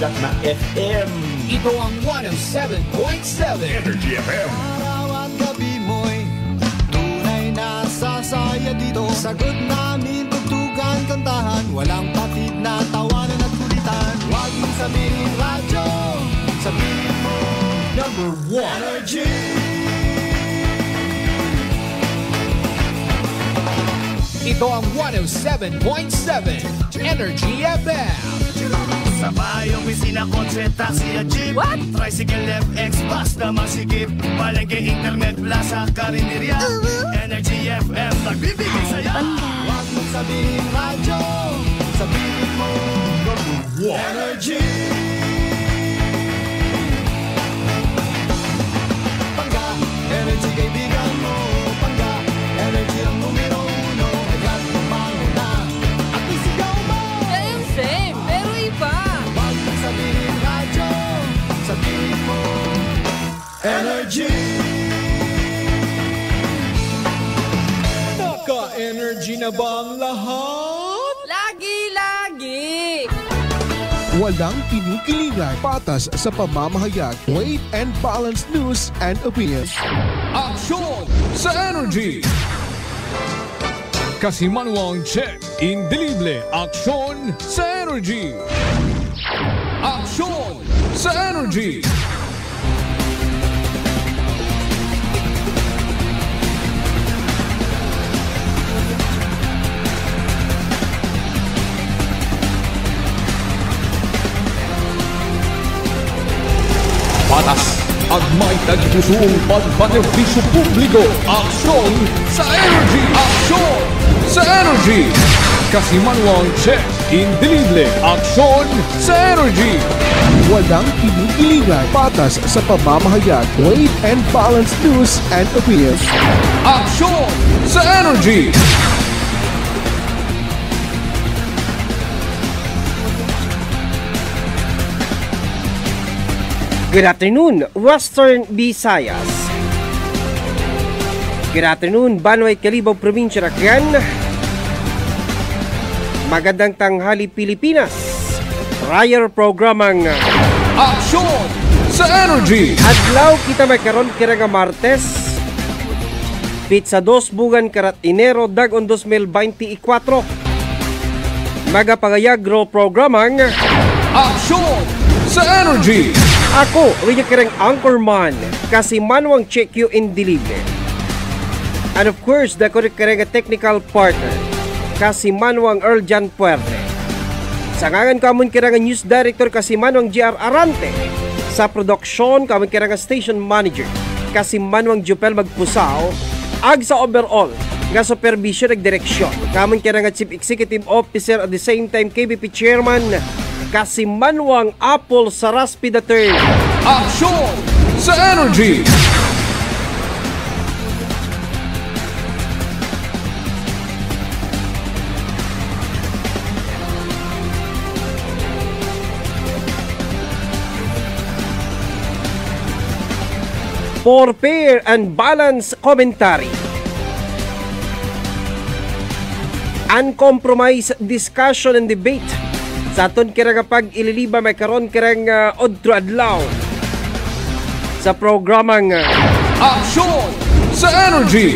sikat na FM. Ito ang 107.7 Energy FM. Araw at gabi mo'y tunay na sasaya dito. Sagot namin, tugtugan, kantahan, walang patid na tawanan at kulitan. Huwag mong sabihin radyo, sabihin mo Number 1 Energy. Ito ang 107.7 Energy FM. Sa bahay, opisina, kotse, taxi at jeep. What? Tricycle, FX, basta masikip. Palengke, internet, plaza, karinderya. Energy FM, nagbibigay sa'yo. Huwag mong sabihin radyo, sabihin mo Number 1. Energy. Pangga, energy kaibigan mo. Pangga, energy ang numero uno. Agad lumango na at isigaw mo. Same, pero iba. Huwag mong sabihin radyo, sabihin mo Energy. Naka-energy na ba ang lahat? Lagi-lagi. Walang kinikilingan, patas sa pamamahayag, weight and balanced news and opinions. Aksyon sa Energy! Kasimanwang check, indelible, aksyon sa Energy! Aksyon sa Energy! Patas at may tagpusong pagpanerbisyo publiko. Aksyon sa Energy! Aksyon sa Energy! Kasimanwang check, indelible, aksyon sa Energy! Walang kinikilingan, patas sa pamamahayag, weight and balanced news and opinions. Aksyon sa Energy! Good afternoon, Western Visayas. Good afternoon, Banway, Calibo, Provincia, Cagayan. Magandang tanghali, Pilipinas. Raya programang Aksyon sa Energy! adlaw kita may karon kira nga Martes. Pizza 2 bugan karat Enero dagon 2024. Magapagayag ro programang Aksyon sa Energy! Ako, rin kirang anchorman, kasi manwang check you in deliver. And of course, dako rin kirang technical partner, kasi manwang Earl Jan Puerte. Sa ngangan kamon kirang news director, kasi manwang GR Arante. Sa production, kamon kirang station manager, kasi manwang Jupel Magpusao. Ag sa overall, nga supervision ag direksyon, kamon kirang chief executive officer at the same time KBP chairman, kasi manwang Apple Saraspi III. Aksyon sa Energy! For fair and balanced commentary, uncompromised discussion and debate, sa aton kira nga pag ililiba may karon kira nga odro adlaw sa programang Aksyon sa Energy!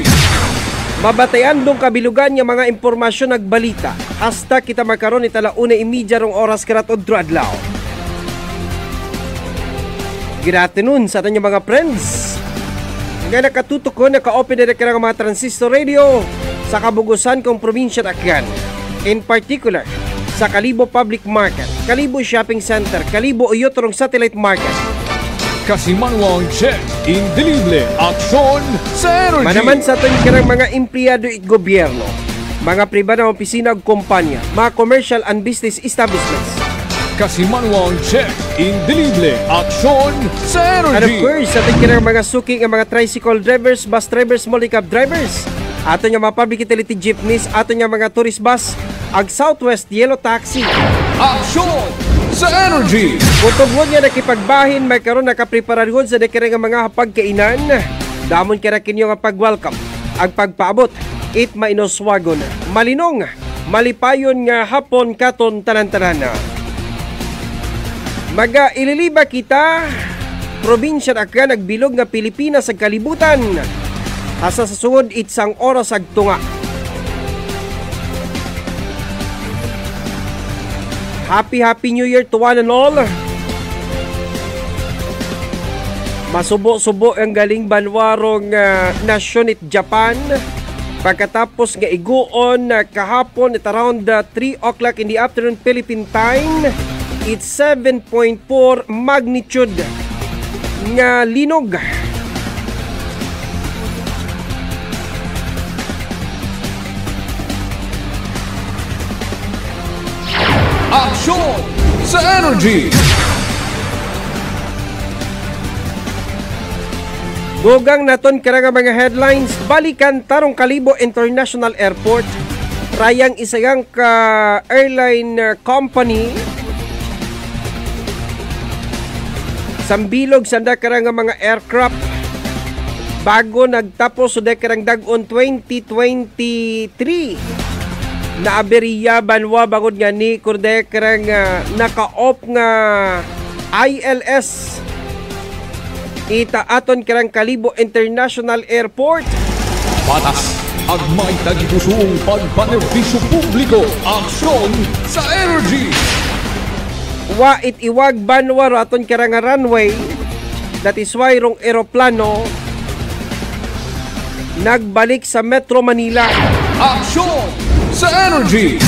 mabatayan dong kabilugan nga mga impormasyon nagbalita hasta kita makaron itala una imidya rong oras karat odro adlaw. Good afternoon sa aton mga friends nga nakatutok ko naka-open na kira nga mga transistor radio sa kabugusan kong probinsya Akyan, in particular sa Calibo Public Market, Calibo Shopping Center, Calibo Uyotorong Satellite Market. Kasimanwang check, indelible, aksyon sa Energy! Manaman sa aton kirang mga empleyado at gobyerno, mga pribadong opisina ug kumpanya, mga commercial and business establishments. Kasimanwang check, indelible, aksyon sa And of Energy! course, sa aton kirang mga suki nga mga tricycle drivers, bus drivers, multicab drivers, aton nga mga public utility jeepneys, aton nga mga tourist bus, ag Southwest Yellow Taxi. Aksyon sa Energy! Kutubon nga nakipagbahin, may karon nakaprepararyon sa dekere nga mga pagkainan. Damon kira kinyo nga pag-welcome, ag pagpaabot, it mainoswagon, malinong, malipayon nga hapon katon tanan-tanan. Ililiba kita, probinsya ka nagbilog nga Pilipinas sa kalibutan. Asa sa sugod itsang oras ag tunga. Happy New Year to one and all. Masubo-subo ang galing banwarong nasyon it Japan. Pagkatapos nga iguon kahapon at around 3 o'clock in the afternoon Philippine time, it's 7.4 magnitude nga linog. Aksyon sa Energy. Dugang naton karang mga headlines, balikan tarong Kalibo International Airport. Rayang isagang ka airline company sambilog sanda karang mga aircraft bago nagtapos so karang dag-on 2023 na aberiya banwa bagod nga ni kurde karang naka-off nga ILS itaaton karang Kalibo International Airport. Patas agmay tagipusong pagpanerbisyo publiko. Aksyon sa Energy. Wa itiwag banwa raton karang runway. That is why rong eroplano nagbalik sa Metro Manila. Aksyon sa Energy.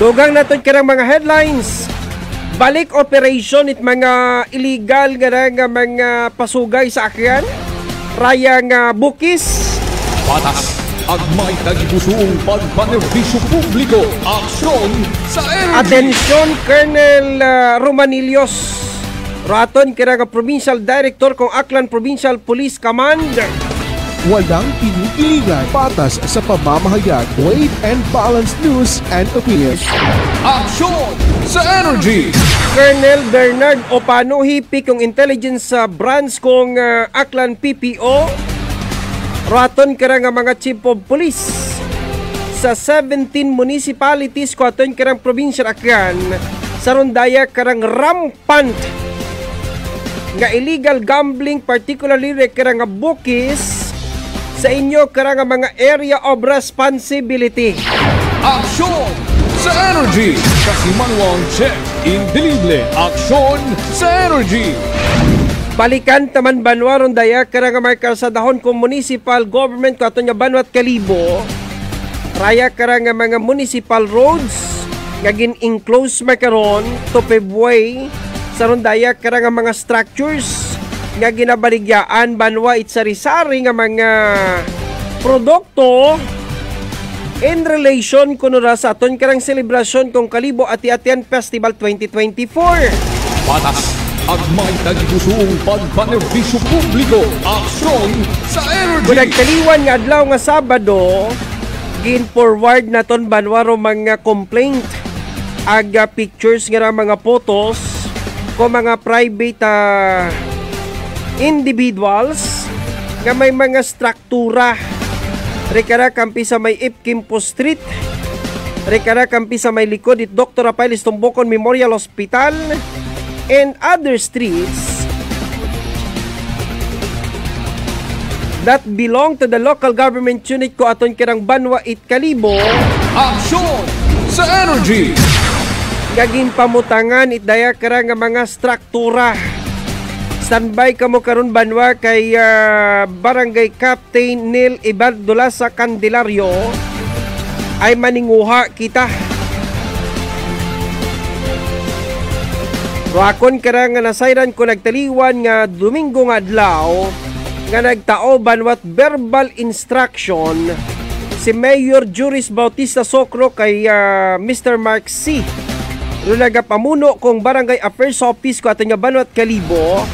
Dugang naton karang mga headlines. Balik operation it mga illegal nga mga pasugay sa akyan. Rayang bukis. Patas agmay tagipusong pagpanerbisyo publiko. Aksyon sa Energy. Atensyon Colonel Romanilios. Raton kira nga Provincial Director kong Aklan Provincial Police Command. Walang pinipiligan, patas sa pamamahayag, weight and balance news and opinions. Aksyon sa Energy. Colonel Bernard Opano, hipi kong intelligence branch kong Aklan PPO. Raton kira nga mga chief of police sa 17 municipalities ko aton karang probinsya Aklan. Sa rondaya karang rampant nga illegal gambling, particularly karang bukis sa inyo karang mga area of responsibility. Aksyon sa Energy. Kasimanwang check indelible. Aksyon sa Energy. Balikan taman banwaron daya karang mga kalsadahon kong municipal government ko aton nga Banwat Kalibo. Raya karang mga municipal roads nga gin-enclose makaron to paveway sa rondaya karang mga structures nga ginabaligyaan banwa itsari-sari nga mga produkto in relation kuno ra sa aton karang selebrasyon kong Kalibo Ati-Atian Festival 2024. Patas agmay tagipusong pagpanerbisyo publiko. Aksyon sa Energy. Kung nagtaliwan nga adlaw nga Sabado, gin-forward naton banwaro mga complaint aga pictures nga mga photos ko mga private individuals nga may mga struktura rekara kampi sa may Ipkimpo Street, rekara kampi sa may likod it Dr. Rafael Estombocon Memorial Hospital and other streets that belong to the local government unit ko aton kirang Banwa it Kalibo. Aksyon sa Energy. Gaging pamutangan itdaya kara nga mga struktura. Standby kamo karon Banwa kay Barangay Captain Neil Ibardola sa Candelario ay maninguha kita. Roakon kara nga nasayran ko nagtaliwan nga Domingo nga adlaw nga nagtao Banwat verbal instruction si Mayor Juris Bautista Socro kay Mr. Mark C. Nagapamuno kong Barangay Affairs Office ko aton nga Banwat Kalibo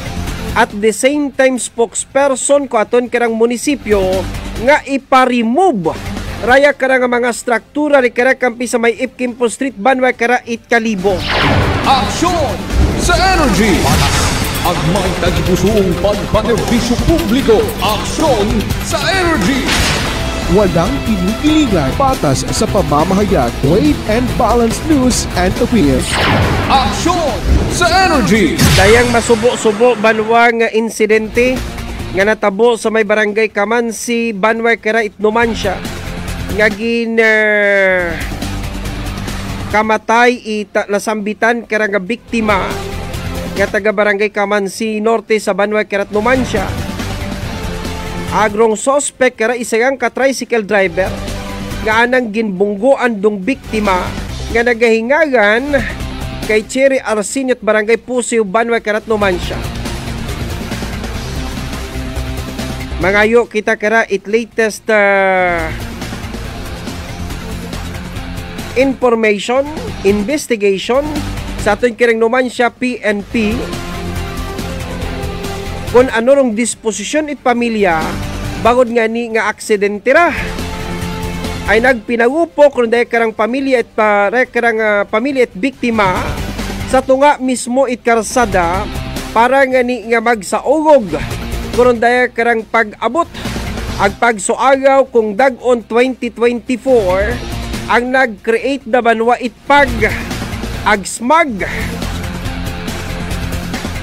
at the same time spokesperson ko aton karang munisipyo nga ipa-remove raya kara nga mga struktura ri kara kampi sa may Ipkimpo Street Banwa kara it Kalibo. Aksyon sa Energy. Agmay tagipusong pagpanerbisyo publiko. Aksyon sa Energy. Walang pinipiligan, patas sa pamamahayag, weight and balance news and opinions. Aksyon sa Energy. Dayang masubo-subo banwa nga insidente nga natabo sa may barangay Kamansi, Banwa, Kara, Itnumansya nga kamatay nasambitan kara nga biktima nga taga barangay Kamansi Norte sa Banwa, Kara, Itnumansya. Agrong suspect kara isang ka-tricycle driver nga anang ginbungguan dong biktima nga nagahingagan kay Cherry Arsenio at Barangay Pusiw, Banwa, Kara, Itnumansya. Mangayo kita kara it latest information, investigation sa aton kirang Numansya PNP kung ano rong disposisyon it pamilya bagod nga ni nga aksidente ra ay nagpinagupo kung dahil karang pamilya at biktima sa tunga mismo it karsada para nga ni nga magsaugog kung dahil karang pag-abot ag pagsuagaw kung dag-on 2024 ang nag-create na banwa it ag smog.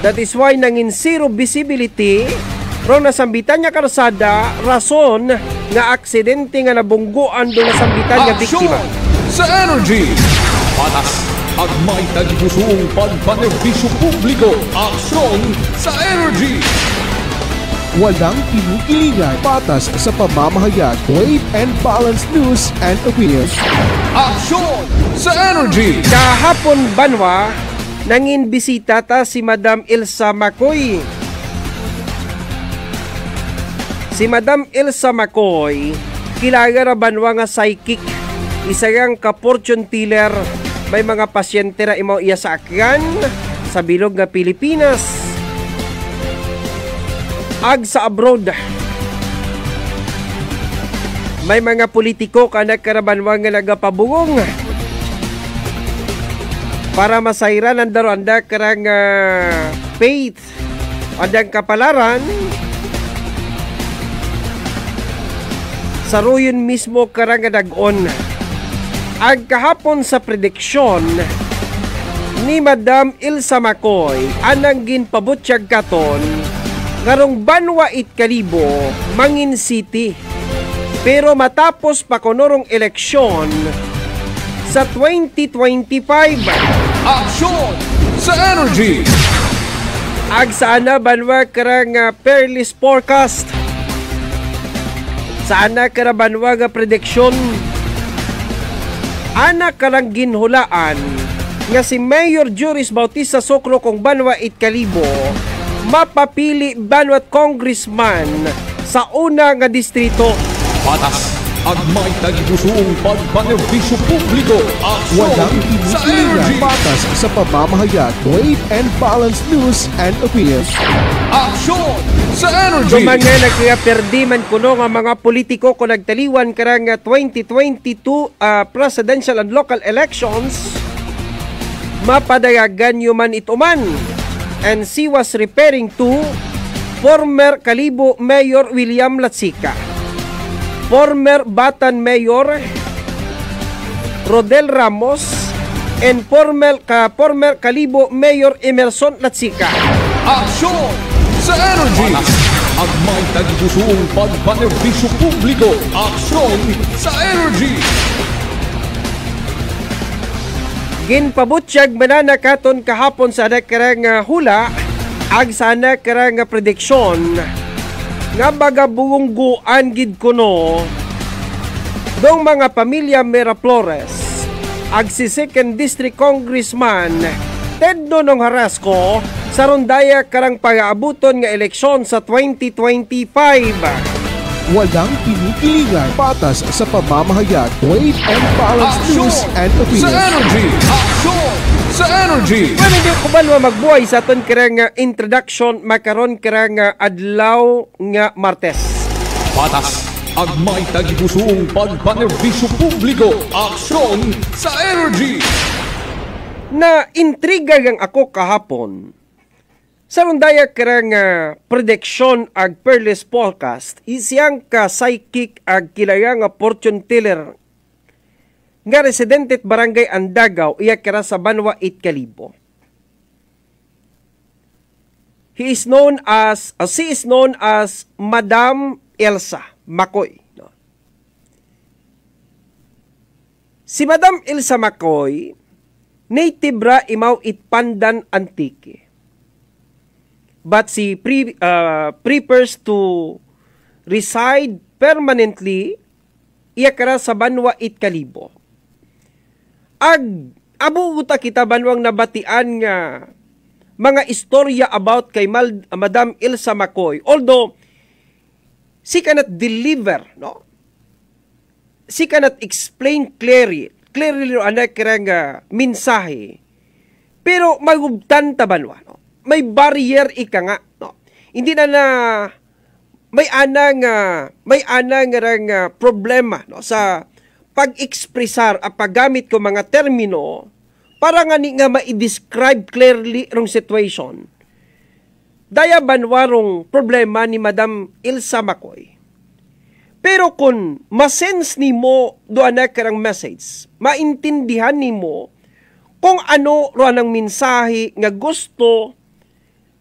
That is why nangin zero visibility ron nasambitan niya karsada rason nga aksidente nga nabungguan do nasambitan nga biktima. Sa Energy, patas at may tagpusoong pagpanerbisyo publiko. Aksyon sa Energy. Walang kinukilingan, patas sa pamamahayag, weight and balanced news and opinions. Aksyon sa Energy. Kahapon banwa nangin bisita ta si Madam Elsa Macoy. Si Madam Elsa Macoy, kilala ra banwa nga psychic, isang ka-fortune teller, may mga pasyente ra imaw iya sa akyan sa bilog nga Pilipinas ag sa abroad. May mga politiko kanak karabanwa nga nagapabungong para masayran ang daranda karang faith andang kapalaran saruyon mismo karang dag-on. Ag kahapon sa prediksyon ni Madam Elsa Macoy anang ginpabutyag katon ngarong Banwa it Kalibo, Mangin City. Pero matapos pa konorong eleksyon sa 2025. Aksyon sa Energy. Ag sana Banwa karang peerless forecast. Sana kara Banwa nga prediksyon. Ana karang ginhulaan nga si Mayor Juris Bautista Socro kong Banwa it Kalibo mapapili Banwat Congressman sa una nga distrito. Patas at may tagpusoong pagpanerbisyo publiko. Aksyon Walang sa kinukilingan, Energy. patas sa pamamahayag, weight and balanced news and opinions. Aksyon sa Energy. Kung mga nagkaperdi man kuno nga mga politiko kung nagtaliwan karang 2022 presidential and local elections, mapadayagan nyo man ituman. And she was referring to former Kalibo Mayor William Latsika, former Batan Mayor Rodel Ramos, and former Kalibo Mayor Emerson Latsika. Aksyon sa Energy. At may tagpusoong pagpanerbisyo publiko. Aksyon sa Energy. Ginpabutyag manana katon kahapon sa karang hula ag sana karang prediksyon nga baga buungguan gid kuno dong mga pamilya Miraflores ag si 2nd District Congressman Ted Nonong Harasco sa rondaya karang pag-aabuton nga eleksyon sa 2025. Walang kinukilingan, patas sa pamamahayag, weight and balanced news and sa opinions. Energy. Aksyon sa Energy. Well, hindi ko ba magbuhay sa aton karang introduction makaron karang adlaw nga Martes. Patas at may tagpusoong pagpanerbisyo publiko. Aksyon sa Energy. Na intriga gang ako kahapon sa rondaya karang prediction ag peerless forecast isiyang ka psychic ag kilaya nga fortune teller nga residente at barangay Andagaw iya kara sa Banwa it Kalibo. she is known as Madam Elsa Macoy. No? Si Madam Elsa Macoy, native ra imaw Pandan Antique. But she prefers to reside permanently iya kara sa Banwa Kalibo. Abuguta kita banwang nabatian nga mga istorya about kay Madam Elsa Macoy. Although, she cannot deliver, no? She cannot explain clearly anak karang mensahe. Pero magubtan ta banwa, no? May barrier ika nga, no? Hindi na may anang problema, no, sa pag-ekspresar at paggamit ko mga termino para nga ni nga ma-describe clearly rong situation. Daya banwarong problema ni Madam Elsa Macoy. Pero kung masense ni mo doon na karang message, maintindihan ni mo kung ano roan ang mensahe nga gusto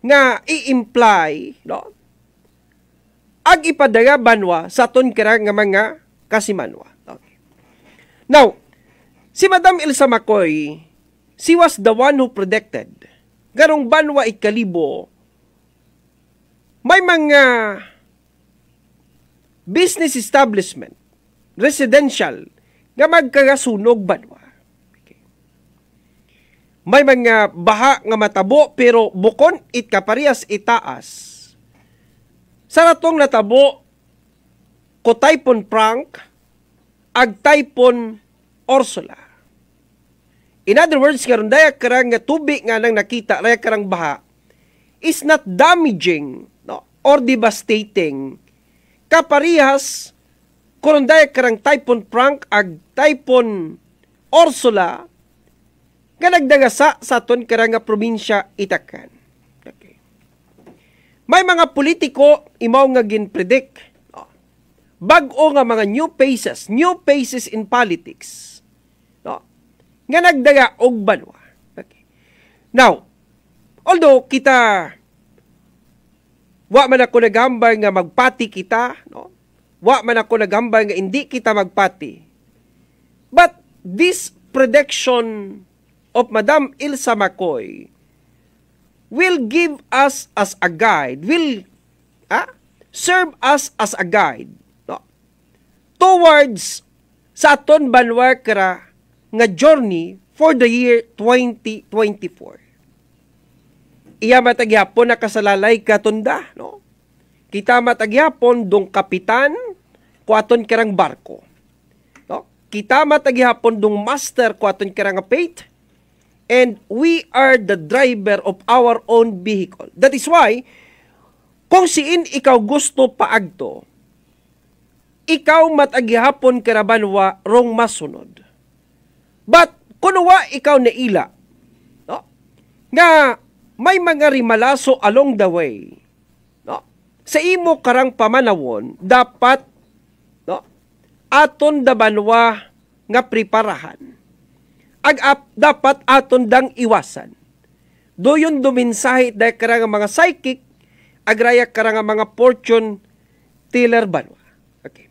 nga i-imply, no? Ag ipadaga banwa sa ton karang nga mga kasimanwa. Okay. Now, si Madam Elsa Macoy, she was the one who predicted. Garong Banwa Kalibo, may mga business establishment, residential, nga magkagasunog banwa. Okay. May mga baha nga matabo, pero bukon kaparias itaas. Sa natong natabo, ko Typhoon Frank, ag Typhoon Ursula. In other words, karon daya karang tubig nga nang nakita, daya karang baha, is not damaging, no, or devastating. Kaparihas, karon daya karang Typhoon Frank ag Typhoon Ursula, nga nagdagasa sa aton karang probinsya Itacan. Okay. May mga politiko imaw nga ginpredict, no, bag-o nga mga new faces in politics, nga nagdaga og banwa. Okay. Now, although kita wa man ako nagambay nga magpati kita, no? Wa man ako nagambay nga hindi kita magpati. But this prediction of Madam Elsa Macoy will give us as a guide, will serve us as a guide, no? Towards sa aton banwa kara nga journey for the year 2024. Iya matagyapon na kasalalay katunda, no? Kita matagyapon dong kapitan kuaton karang barko. No? Kita matagyapon dong master kuaton karang faith, and we are the driver of our own vehicle. That is why kung siin ikaw gusto paagto, ikaw matagyapon karabanwa rong masunod. But, kunuwa ikaw na ila, no? Nga may mga rimalaso along the way, no? Sa imo karang pamanawon, dapat, no, aton dabanwa nga preparahan. Dapat aton dang iwasan. Doyon duminsahi dahil karang mga psychic, agraya karang mga fortune teller banwa. Okay.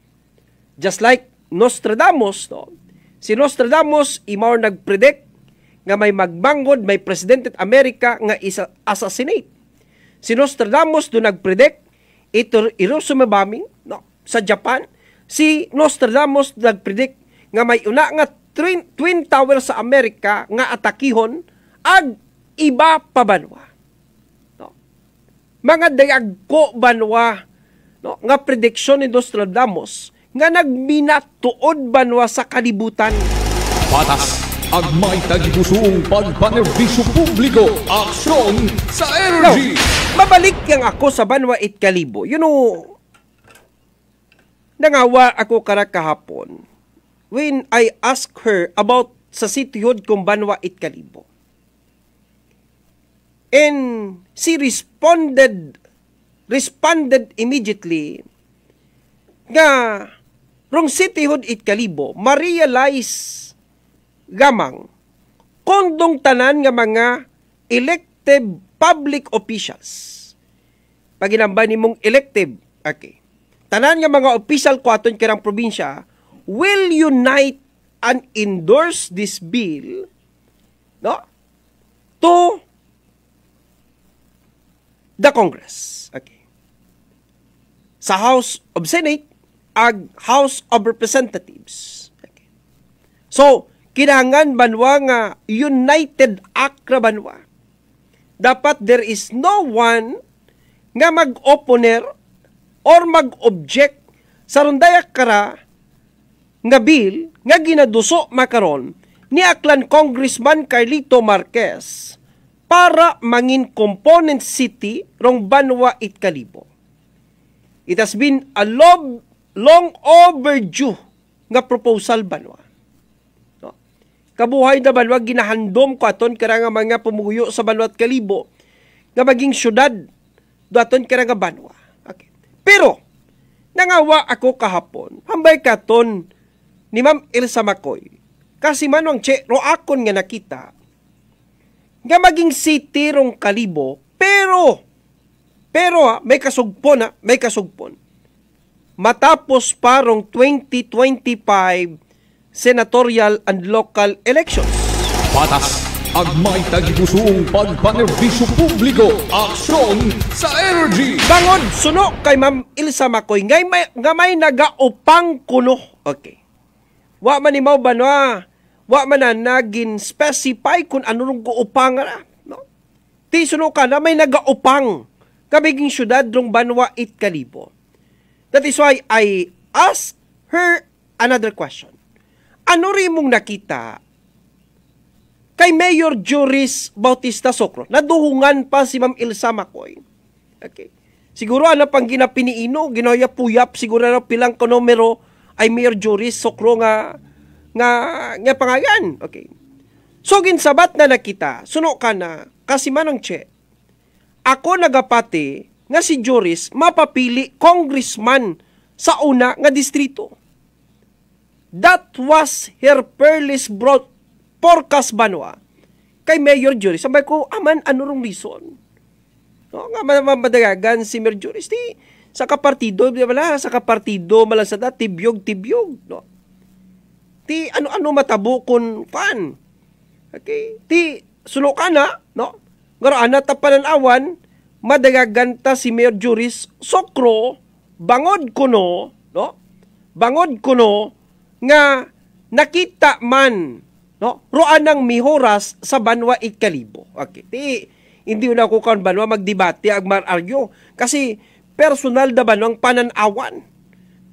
Just like Nostradamus, no? Si Nostradamus, imaw nag-predict nga may magbangod, may Presidente at Amerika nga assassinate. Si Nostradamus do nag-predict, ito Hiroshima bombing, no, sa Japan. Si Nostradamus nag-predict nga may una nga Twin Tower sa Amerika nga atakihon ag iba pa banwa. No? Mga dayagko banwa, no, nga prediction ni Nostradamus nga nagminatuod banwa sa kalibutan. Patas ang may tagipusong pagpanerbisyo publiko. Aksyon sa energy. Now, mabalik yang ako sa Banwa Kalibo. You know, nangawa ako karak kahapon when I asked her about sa sitihod kong Banwa Kalibo. And she responded immediately nga rong sitihod Kalibo, ma-realize gamang kondong tanan nga mga elected public officials paginamba nimong elective, okay, tanan nga mga official ko aton kirang probinsya will unite and endorse this bill, no, to the Congress. Okay. Sa House of Senate ag House of Representatives. Okay. So, kinahanglan banwa nga united act ra banwa. Dapat there is no one nga mag-opponer or mag-object sa rundayak kara nga bill nga ginaduso makaron ni aklan Congressman Carlito Marquez para mangin component city rong Banwa Itkalibo. It has been a long overdue nga proposal Banwa. No? Kabuhay na Banwa ginahandom ko aton kara nga mga pumuyo sa Banwa Itkalibo nga maging syudad do aton kara nga Banwa. Okay. Pero nangawa ako kahapon, hambay katon ni Ma'am Elsa Macoy. Kasi manwang ro akon nga nakita nga maging city rong Kalibo, pero may kasugpon. Matapos parong 2025 senatorial and local elections. Patas ang may tagipusong pagpanerbisyo publiko. Aksyon sa energy. Bangod, suno kay Ma'am Elsa Macoy, nga may nagaupang kuno. Okay. Wa man imaw ba no? Wa man na naging specify kung ano nung guupang na. No? Ti suno ka na may nagaupang kabiging syudad rong Banwa Itkalibo. That is why I ask her another question. Ano rin mong nakita kay Mayor Joris Bautista Socro? Naduhungan pa si Ma'am Elsa Macoy. Okay. Siguro ano pang ginapiniino, ginoyap-puyap, siguro na pilang konomero ay Mayor Joris Socro nga pangayan. Okay. So ginsabat na nakita, suno ka na, kasi manang che, ako nagapati nga si Joris mapapili congressman sa una nga distrito. That was her peerless forecast Banwa kay Mayor Joris. Sabay ko, aman, ano rong reason? No, nga madagagan si Mayor Joris, sa kapartido, malasada, tibyog, no? Ti ano matabo kun fan. Okay? Ti sulo ka na, no? Ngaro ana tapanan awan, madagaganta si Mayor Joris Socro, bangod kuno, no? Bangod kuno nga nakita man, no? Roan ang mihoras sa Banwa Itkalibo. Okay. Ti hindi na ko kan Banwa magdebate ag mar-argue kasi personal da Banwa ang pananawan.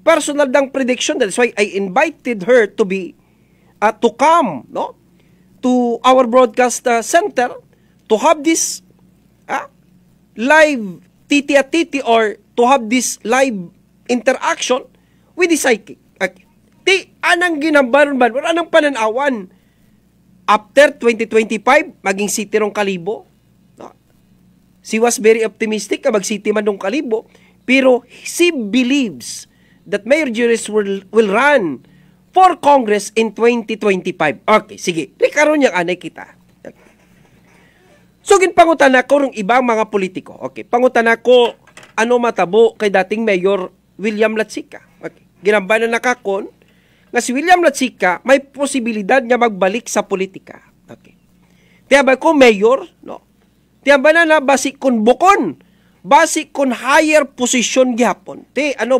Personal dang prediction. That's why I invited her to be to come, no, to our broadcast center to have this live titi or to have this live interaction with the psychic. Okay. Ti anang ginabaron ba? Anong pananawan after 2025 maging city rong Kalibo? No? She was very optimistic na mag-city man rong Kalibo, pero she believes that Mayor Joris will run for Congress in 2025. Okay, sige. Rikaron yang anay kita. So, ginpangutan ako ng ibang mga politiko. Okay, pangutan ako ano matabo kay dating Mayor William Latsika. Okay, ginambanan na kakon na si William Latsika may posibilidad niya magbalik sa politika. Okay. Tiyaba ko Mayor, no? Tiyaba na basik kun bukon. Basic kon higher position gihapon.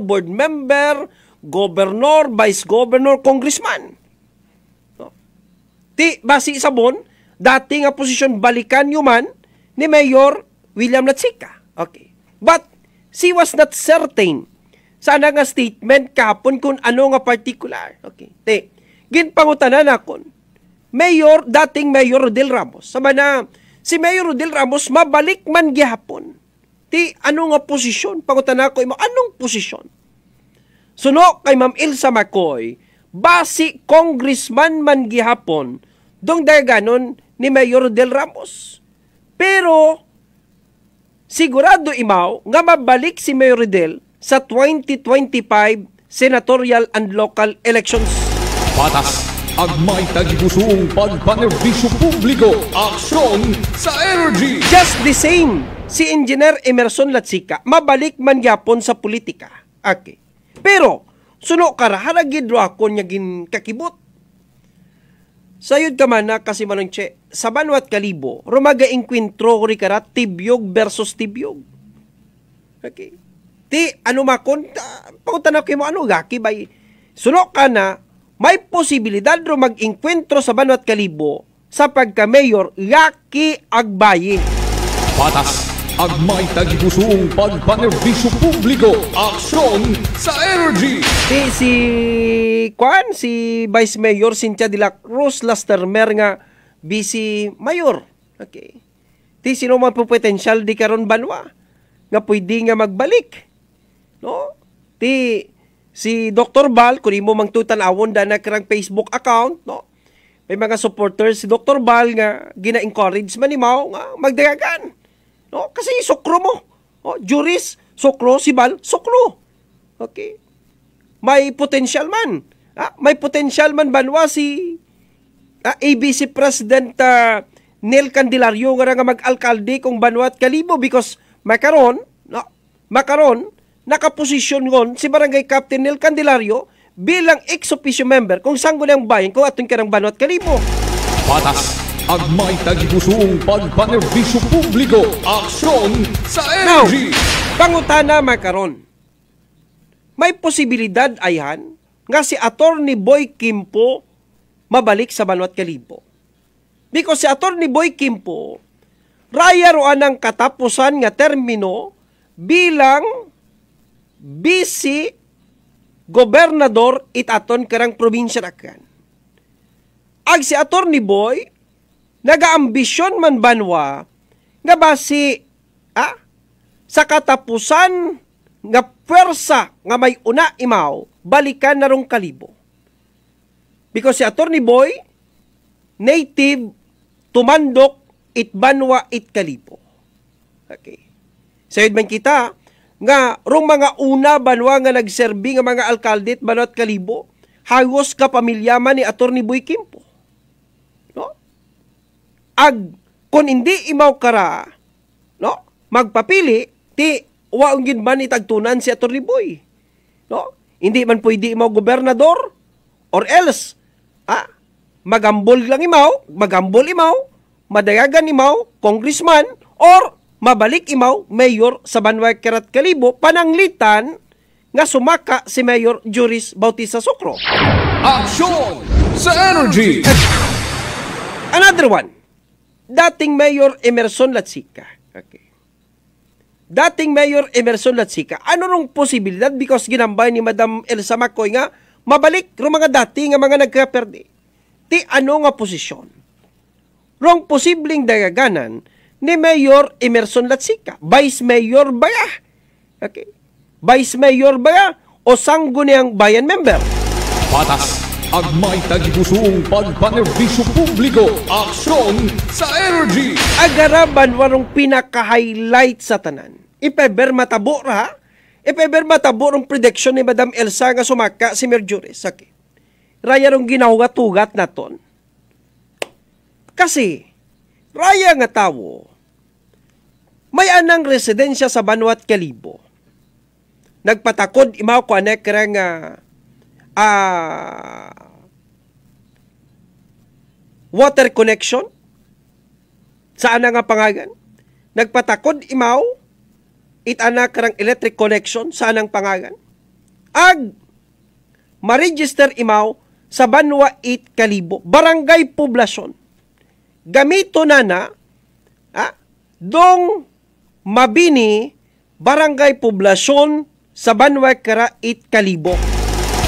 Board member, governor, vice governor, congressman. No? Basic sabon, dati nga posisyon balikan yuman ni Mayor William Latsika. Okay. But, she was not certain sana nga statement kahapon kung ano nga particular. Okay. Ginpangutanan akon. Dating Mayor Rodel Ramos. Sama na, si Mayor Rodel Ramos mabalik man gihapon. Ano nga posisyon? Pangutan ako, anong posisyon? Suno kay Ma'am Elsa Macoy, basi congressman man gihapon, dong daganon ni Mayor Del Ramos. Pero, sigurado imaw, nga mabalik si Mayor Del sa 2025 senatorial and local elections. Patas ang may tagipusong pagpanerbisyo publiko. Aksyon sa energy. Just the same si Engineer Emerson Latsica mabalik man gyapon sa politika. Okay. Pero suno kara haragid ro ako nya gin kakibot. Sayod ka man na kasi manong che sa Banwat Kalibo rumaga inkwentro ri kara tibyog versus tibyog. Okay. Ti ano makon pangutanaw kay mo ano gaki bay suno ka na may posibilidad ro mag-inkwentro sa Banwat Kalibo sa pagka-mayor gaki agbaye. Patas ang may tagipusoong pagpanerbisyo publiko. Aksyon sa Energy. Si Vice Mayor Cynthia de la Cruz Lastermer nga Vice Mayor. Okay. Ti sino man po potential di karon banwa nga pwede nga magbalik. No? Ti si Dr. Bal kung imo mang tutan-awon da na karang Facebook account, no? May mga supporters si Dr. Bal nga gina-encourage man imaw nga magdayagan. No, kasi sukro mo. Oh, juris, sukro, si Bal, sukro. Okay. May potential man. May potential man banwa si ABC President Nel Candelario nga mag-alkalde kung Banwat Kalibo because makaron nakaposisyon ngon si Barangay Captain Nel Candelario bilang ex-officio member kung saan ang bayan kung atong karang Banwat Kalibo. Patas ang may tagipusoong pagpanerbisyo publiko. Aksyon sa Energy. Now, pangutana makaron. May posibilidad ayan nga si Attorney Boy Kimpo mabalik sa Banwat Kalibo. Because si Attorney Boy Kimpo raya roan ang katapusan nga termino bilang vice gobernador itaton karang probinsya Acan. Ag si Attorney Boy nagaambisyon man banwa nga basi sa katapusan nga pwersa nga may una imaw balikan na rong Kalibo. Because si Attorney Boy native tumandok it banwa it Kalibo. Okay. Sayod man kita nga rong mga una banwa nga nagserbi nga mga alkalde at Banwat Kalibo hagos ka pamilya man ni Attorney Boy Kimpo. Ag kung hindi imaw kara magpapili ti waong gid man itagtunan si Attorney Boy, hindi man pwede imaw gobernador or else magambol imaw madayagan imaw congressman or mabalik imaw mayor sa Banwat Kalibo pananglitan nga sumaka si Mayor Juris Bautista Sukro. Aksyon sa Energy. Another one. Dating Mayor Emerson Latsica. Okay. Dating Mayor Emerson Latsica. Ano rong posibilidad because ginambay ni Madam Elsa Macoy nga mabalik rong mga dati nga mga nagkaperde. Ti ano nga posisyon? Rong posibleng dagaganan ni Mayor Emerson Latsica. Vice Mayor ba ya? Okay. Vice Mayor ba ya? O sangguniang bayan member? Patas ang may tagipusoong pagpanerbisyo publiko. Aksyon sa Energy. Agaraban warong pinaka-highlight sa tanan. Ipeber matabo ra. Ipeber matabo rong prediction ni Madam Elsa nga sumaka si Merjuris. Okay. Raya rong ginahugat-hugat naton. Kasi, raya nga tawo, may anang residensya sa Banwat Kalibo. Nagpatakod imaw ko anek karang water connection saan nga pangagan nagpatakod imaw itana karang electric connection saan ang pangagan ag ma-register imaw sa Banwa 8 Kalibo barangay poblasyon gamito na dong mabini barangay poblasyon sa Banwa 8 Kalibo.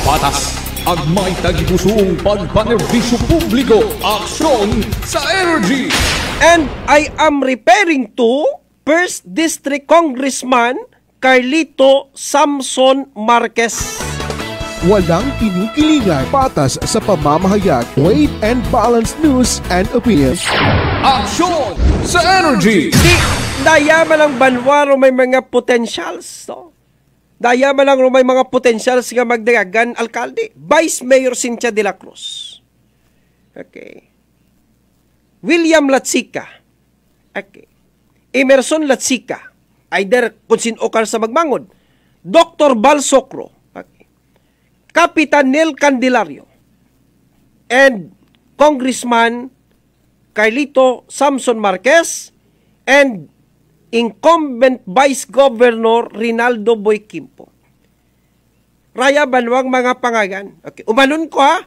Patas ang may tagipusoong pagpanerbisyo publiko. Aksyon sa Energy. And I am referring to 1st District Congressman Carlito Samson Marquez. Walang kinikilingan, patas sa pamamahayag, weight and balanced news and opinions. Aksyon sa Energy. Daya man ang banwa may mga potentials, Daya man lang may mga potentials nga magdayagan alkalde. Vice Mayor Cynthia de la Cruz. Okay. William Latsica. Okay. Emerson Latsika, either kung sinokar sa magmangod, Dr. Bal Socro, okay, Kapitan Nel Candelario, and Congressman Carlito Samson Marquez, and incumbent Vice Governor Rinaldo Boy Quimpo. Raya banwang mga pangagan. Okay, umanon ko ha,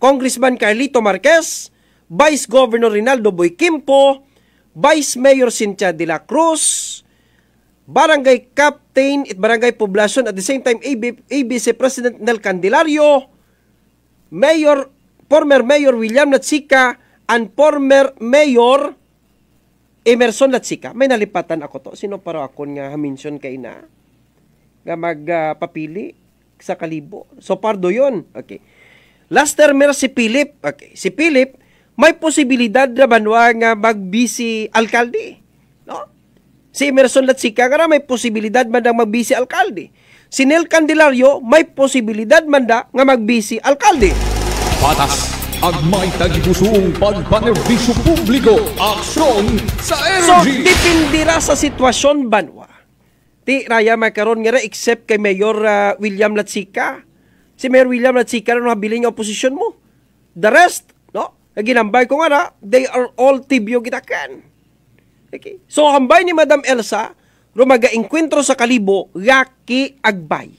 Congressman Carlito Marquez, Vice Governor Rinaldo Boy Quimpo, Vice Mayor Cynthia de la Cruz, Barangay Captain at Barangay Poblacion, at the same time ABC President Nel Candelario, former Mayor William Latsika, and former Mayor Emerson Latsika. May nalipatan ako to. Sino para ako nga mention kay na nga magpapili sa Kalibo. So pardo yun. Okay. Last termer si Philip. Okay. Si Philip may posibilidad na banwa nga mag-bisi alkalde. No? Si Emerson Latsika nga may posibilidad man na mag-bisi alkalde. Si Nel Candelario may posibilidad man na nga mag-bisi alkalde. Patas ang may tagipusong pagpanerbisyo publiko. Aksyon sa So, energy. dipindira sa sitwasyon banwa. Ti raya makaron nga ra except kay Mayor William Latsika. Si Mayor William Latsika ron habiling nga oposisyon mo. The rest, no? Ginambay ko nga na, they are all tibyo gitakan. Okay. So, hambay ni Madam Elsa, rumaga-enkwentro sa Kalibo, yaki agbay.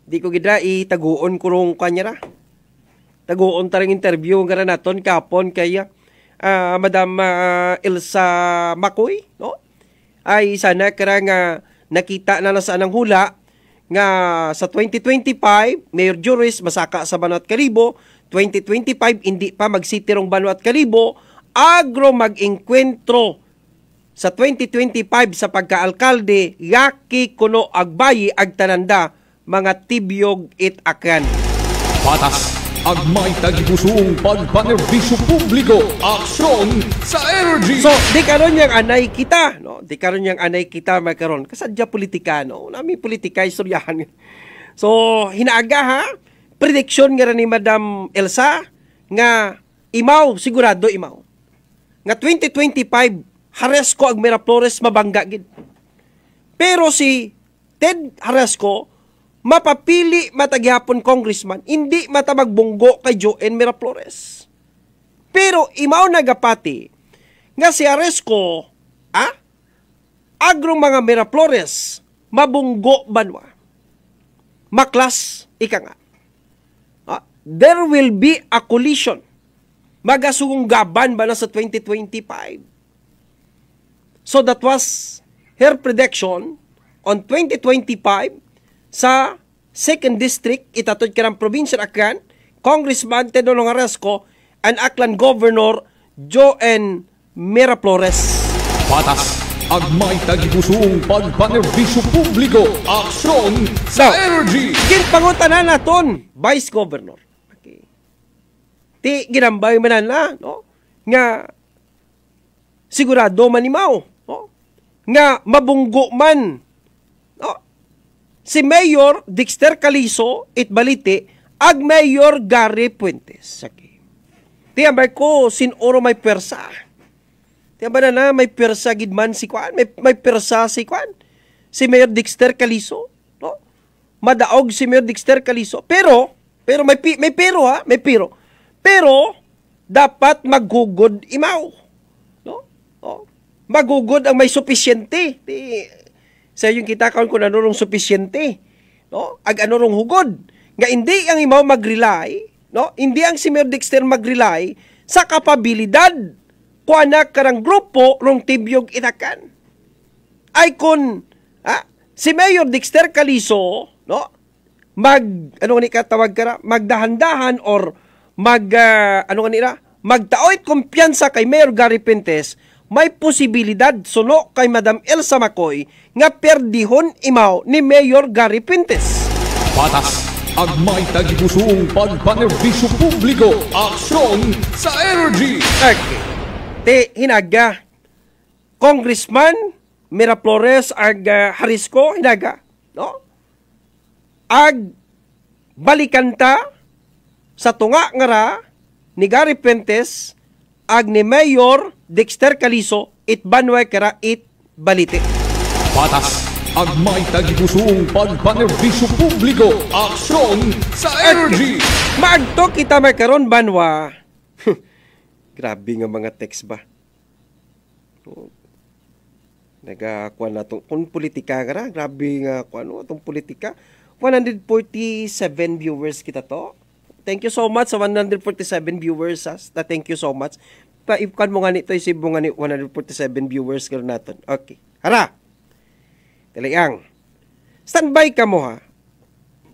Di ko gida itaguon ko rong kanya na. Taguon taring interview nga na naton kapon kaya Madam Elsa Makoy, no? Ay sana karang nakita na sa anang hula nga sa 2025, Mayor Juris masaka sa Banat Kalibo, 2025 hindi pa magsitirong Banat Kalibo, agro mag-enkwentro sa 2025 sa pagkaalkalde, yaki kuno agbayi agtananda mga tibyog it akan. Patas ang may tagipusong pagpanerbisyo publiko. Aksyon sa energy. So, di karon yang anay kita, no? Di karon yang anay kita makaron. Kasadya politikano, nami politika istoryahan. So, hinaaga ha, prediction nga ni Madam Elsa nga imaw, sigurado imaw. Nga 2025 Haresco ag Miraflores mabangga gid. Pero si Ted Haresco mapapili matagyapon congressman, hindi matamagbunggo kay Joen Miraflores. Pero imaw nagapati nga si Haresco, agrong mga Miraflores, mabunggo banwa. Maklas, ika nga. There will be a collision. Magasugong gaban ba na sa 2025? So that was her prediction on 2025 sa 2nd District, itatod ka ng probinsya Aklan, Congressman Ted Haresco, and Aklan Governor Joen Miraflores. Patas ang may tagipusong pagpanerbisyo publiko. Aksyon sa energy. Ginpangutan na naton, Vice Governor. Okay. Ti ginambay manan na, no? Nga sigurado manimaw, no? Nga mabunggo man, no? Si Mayor Dexter Calizo itbalite ag Mayor Gary Puentes. Okay. Tiyambay ko sinoro may persa. Tiyambay na may persa gidman si Kwan, may persa si Kwan. Si Mayor Dexter Calizo, no? Madaog si Mayor Dexter Calizo. Pero may pero ha, may pero. Pero dapat maggugod imaw, no? Oh. Magugod ang may sufisyente. Sa yung kita kaon kung ano rong sufisyente, no? Ag ano rong hugod. Nga hindi ang imaw mag-rely, no? Hindi ang si Mayor Dexter mag-rely sa kapabilidad kung anak karang grupo rong tibyog itakan. Ay kun si Mayor Dexter Calizo, no? Magdahan-dahan or magtaoy kumpiyansa kay Mayor Gary Puentes, may posibilidad suno kay Madam Elsa Makoy nga perdihon imaw ni Mayor Gary Puentes. Patas ang may tagipusong pagpanerbisyo publiko. Aksyon sa energy. Okay. Te hinaga Congressman Miraflores ag Haresco hinaga, no? Ag balikanta sa tunga nga ra ni Gary Puentes ag ni Mayor Dexter Calizo it banway kara it balite. Patas ang may tagipusoong pagpanerbisyo publiko. Aksyon sa Energy. Maagto kita may karon banwa. Grabe nga mga text ba. Nagakuan na itong kung politika ka. Grabe nga kuan itong politika. 147 viewers kita to. Thank you so much sa 147 viewers. Thank you so much. Paipkan mo nga nito, isip mo nga ni 147 viewers ka natin. Okay. Hara! Talagang. Standby ka mo ha.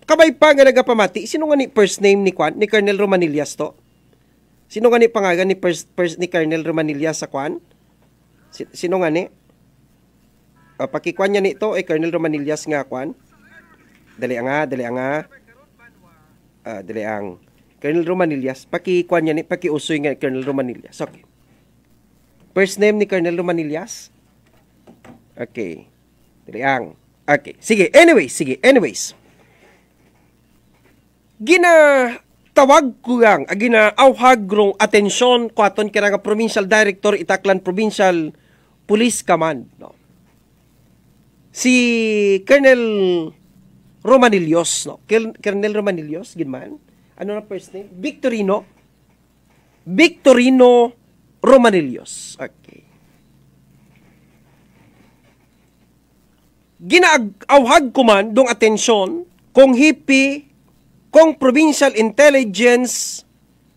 Kabay pa nga nagapamati. Sino nga ni first name ni Kwan? Ni Colonel Romanillas to? Sino nga ni pangalan ni ni Colonel Romanillas sa Kwan? Sino nga ni? Pakikwan niya nito ay Colonel Romanillas nga Kwan. Dali ang. Colonel Romanillas. Pakikwan niya ni, pakiusoy nga Colonel Romanillas. Okay. First name ni Colonel Romanillas? Okay. Daliang. Okay. Sige. Anyways. Ginatawag ko lang. Ginaawhag rong atensyon ko aton kira nga Provincial Director Itaklan Provincial Police Command. No? Si Colonel Romanillos. No? Colonel Romanillos, ginman. Ano na first name? Victorino Romanillos. Okay. Ginaawhag ko man dong atensyon kung hipi kung Provincial Intelligence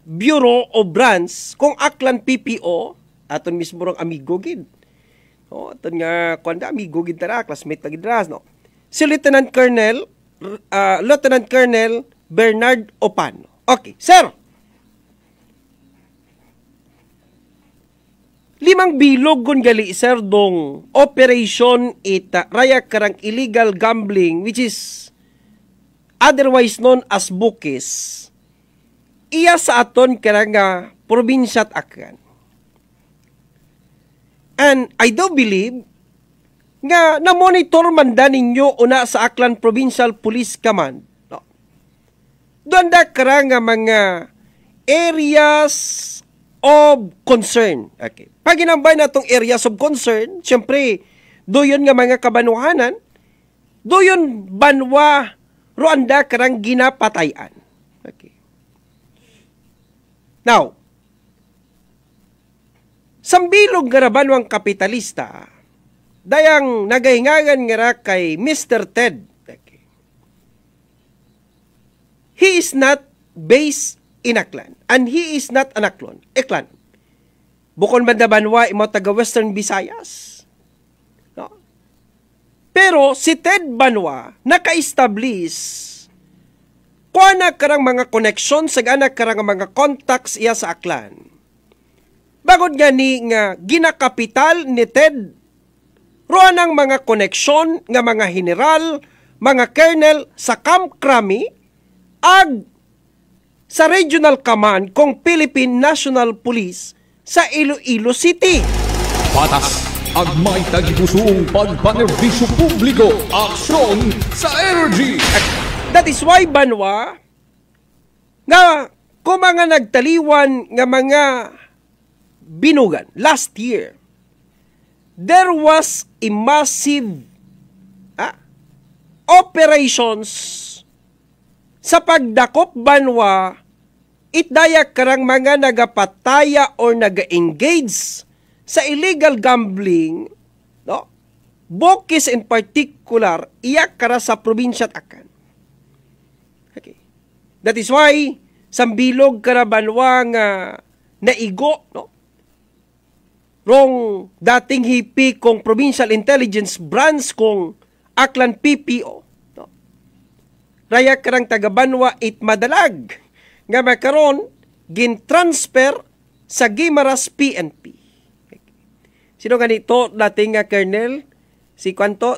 Bureau o Branch kung Aklan PPO aton mismo rong amigo gid. O aton nga kuanda amigo gid tara classmate gid ras no. Si Lieutenant Colonel Bernard Opano. Okay, sir. 5 bilog gun gali sir dong operation ita raya karang illegal gambling which is otherwise known as bukis. Iya sa aton karang probinsya at Aklan. And I do believe nga na-monitor man da ninyo una sa Aklan Provincial Police Command. No? Doon da karang mga areas of concern. Okay. Pag ginambay na itong areas of concern, siyempre, doon nga mga kabanuhanan, doon banwa, roanda karang ginapatayan. Okay. Now, sambilog nga banwang kapitalista, dayang nagahingagan nga kay Mr. Ted. Okay. He is not based in Aklan. And he is not an Aklan. Bukon banda banwa imo taga Western Visayas. No? Pero si Ted Banwa naka-establish kuha na karang mga connection sa gana karang mga contacts iya sa Aklan. Bagod nga ni nga ginakapital ni Ted roan ang mga connection nga mga general, mga colonel sa Camp Crame ag sa Regional Command kong Philippine National Police sa Iloilo City. Patas ang may tagipusoong pagpanerbisyo publiko. Aksyon sa Energy. That is why banwa nga kung mga nagtaliwan nga mga binugan last year, there was a massive operations sa pagdakop banwa itdayak karang mga nagapataya or naga-engage sa illegal gambling, no? Bukis in particular, iyak kara sa probinsya at Akan. Okay. That is why, sambilog karabanwa nga naigo, no? Rong dating hipi kong Provincial Intelligence Branch kong Aklan PPO, no? Raya karang tagabanwa it madalag nga makaron gin-transfer sa Guimaras PNP. Sino nga nito dating nga Colonel? Si Kwanto?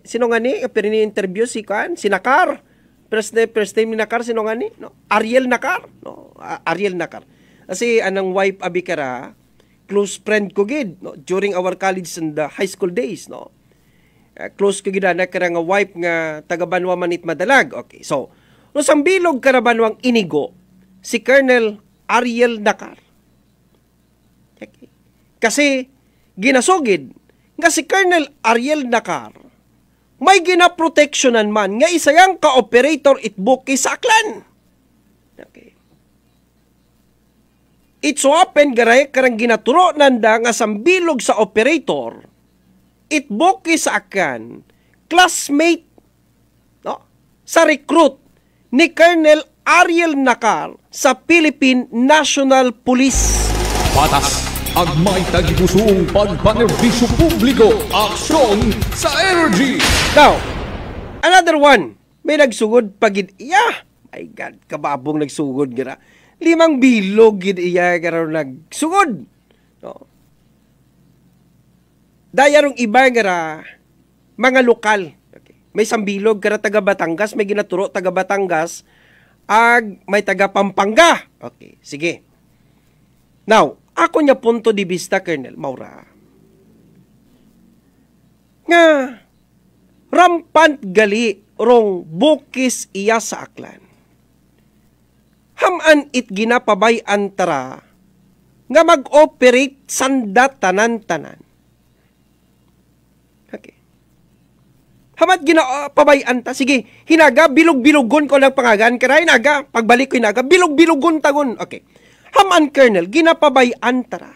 Sino nga ni? Pero ni-interview si Kwan? Si Nakar. First name ni Nakar, sino nga ni? No? Ariel Nakar. No? Ariel Nakar. Kasi anang wife abikara, close friend ko gid, no? During our college and the high school days. No? Close ko gid na karang wife nga taga-Banwa manit madalag. Okay, so, no sambilog karabanwang inigo si Colonel Ariel Nakar. Okay. Kasi ginasugid nga si Colonel Ariel Nacar may ginaproteksyonan man nga isayang ka-operator itbuki sa Aklan. Okay. It so happen garay karang ginaturo nanda nga sambilog sa operator itbuki sa Aklan classmate no, sa recruit ni Colonel Ariel Nacar sa Philippine National Police. Patas ang may tagipusong pagpanerbisyo publiko. Aksyon sa Energy. Now, another one. May nagsugod pagid iya. My God, kababong nagsugod gira. 5 bilog gid iya karon nagsugod. No. Dayarong iba gira mga lokal. Okay. May sambilog kara taga Batangas, may ginaturo taga Batangas, ag may taga Pampanga. Okay, sige. Now, ako niya punto di vista, Colonel Maura, nga rampant gali rong bukis iya sa Aklan. Haman it ginapabay antara nga mag-operate sanda tanan-tanan. Okay. Hamat ginapabay anta. Sige, hinaga, bilog-bilogon ko lang pangagan. Kaya hinaga, pagbalik ko hinaga, bilog-bilogon tagon. Okay. Haman, Colonel, ginapabay antara.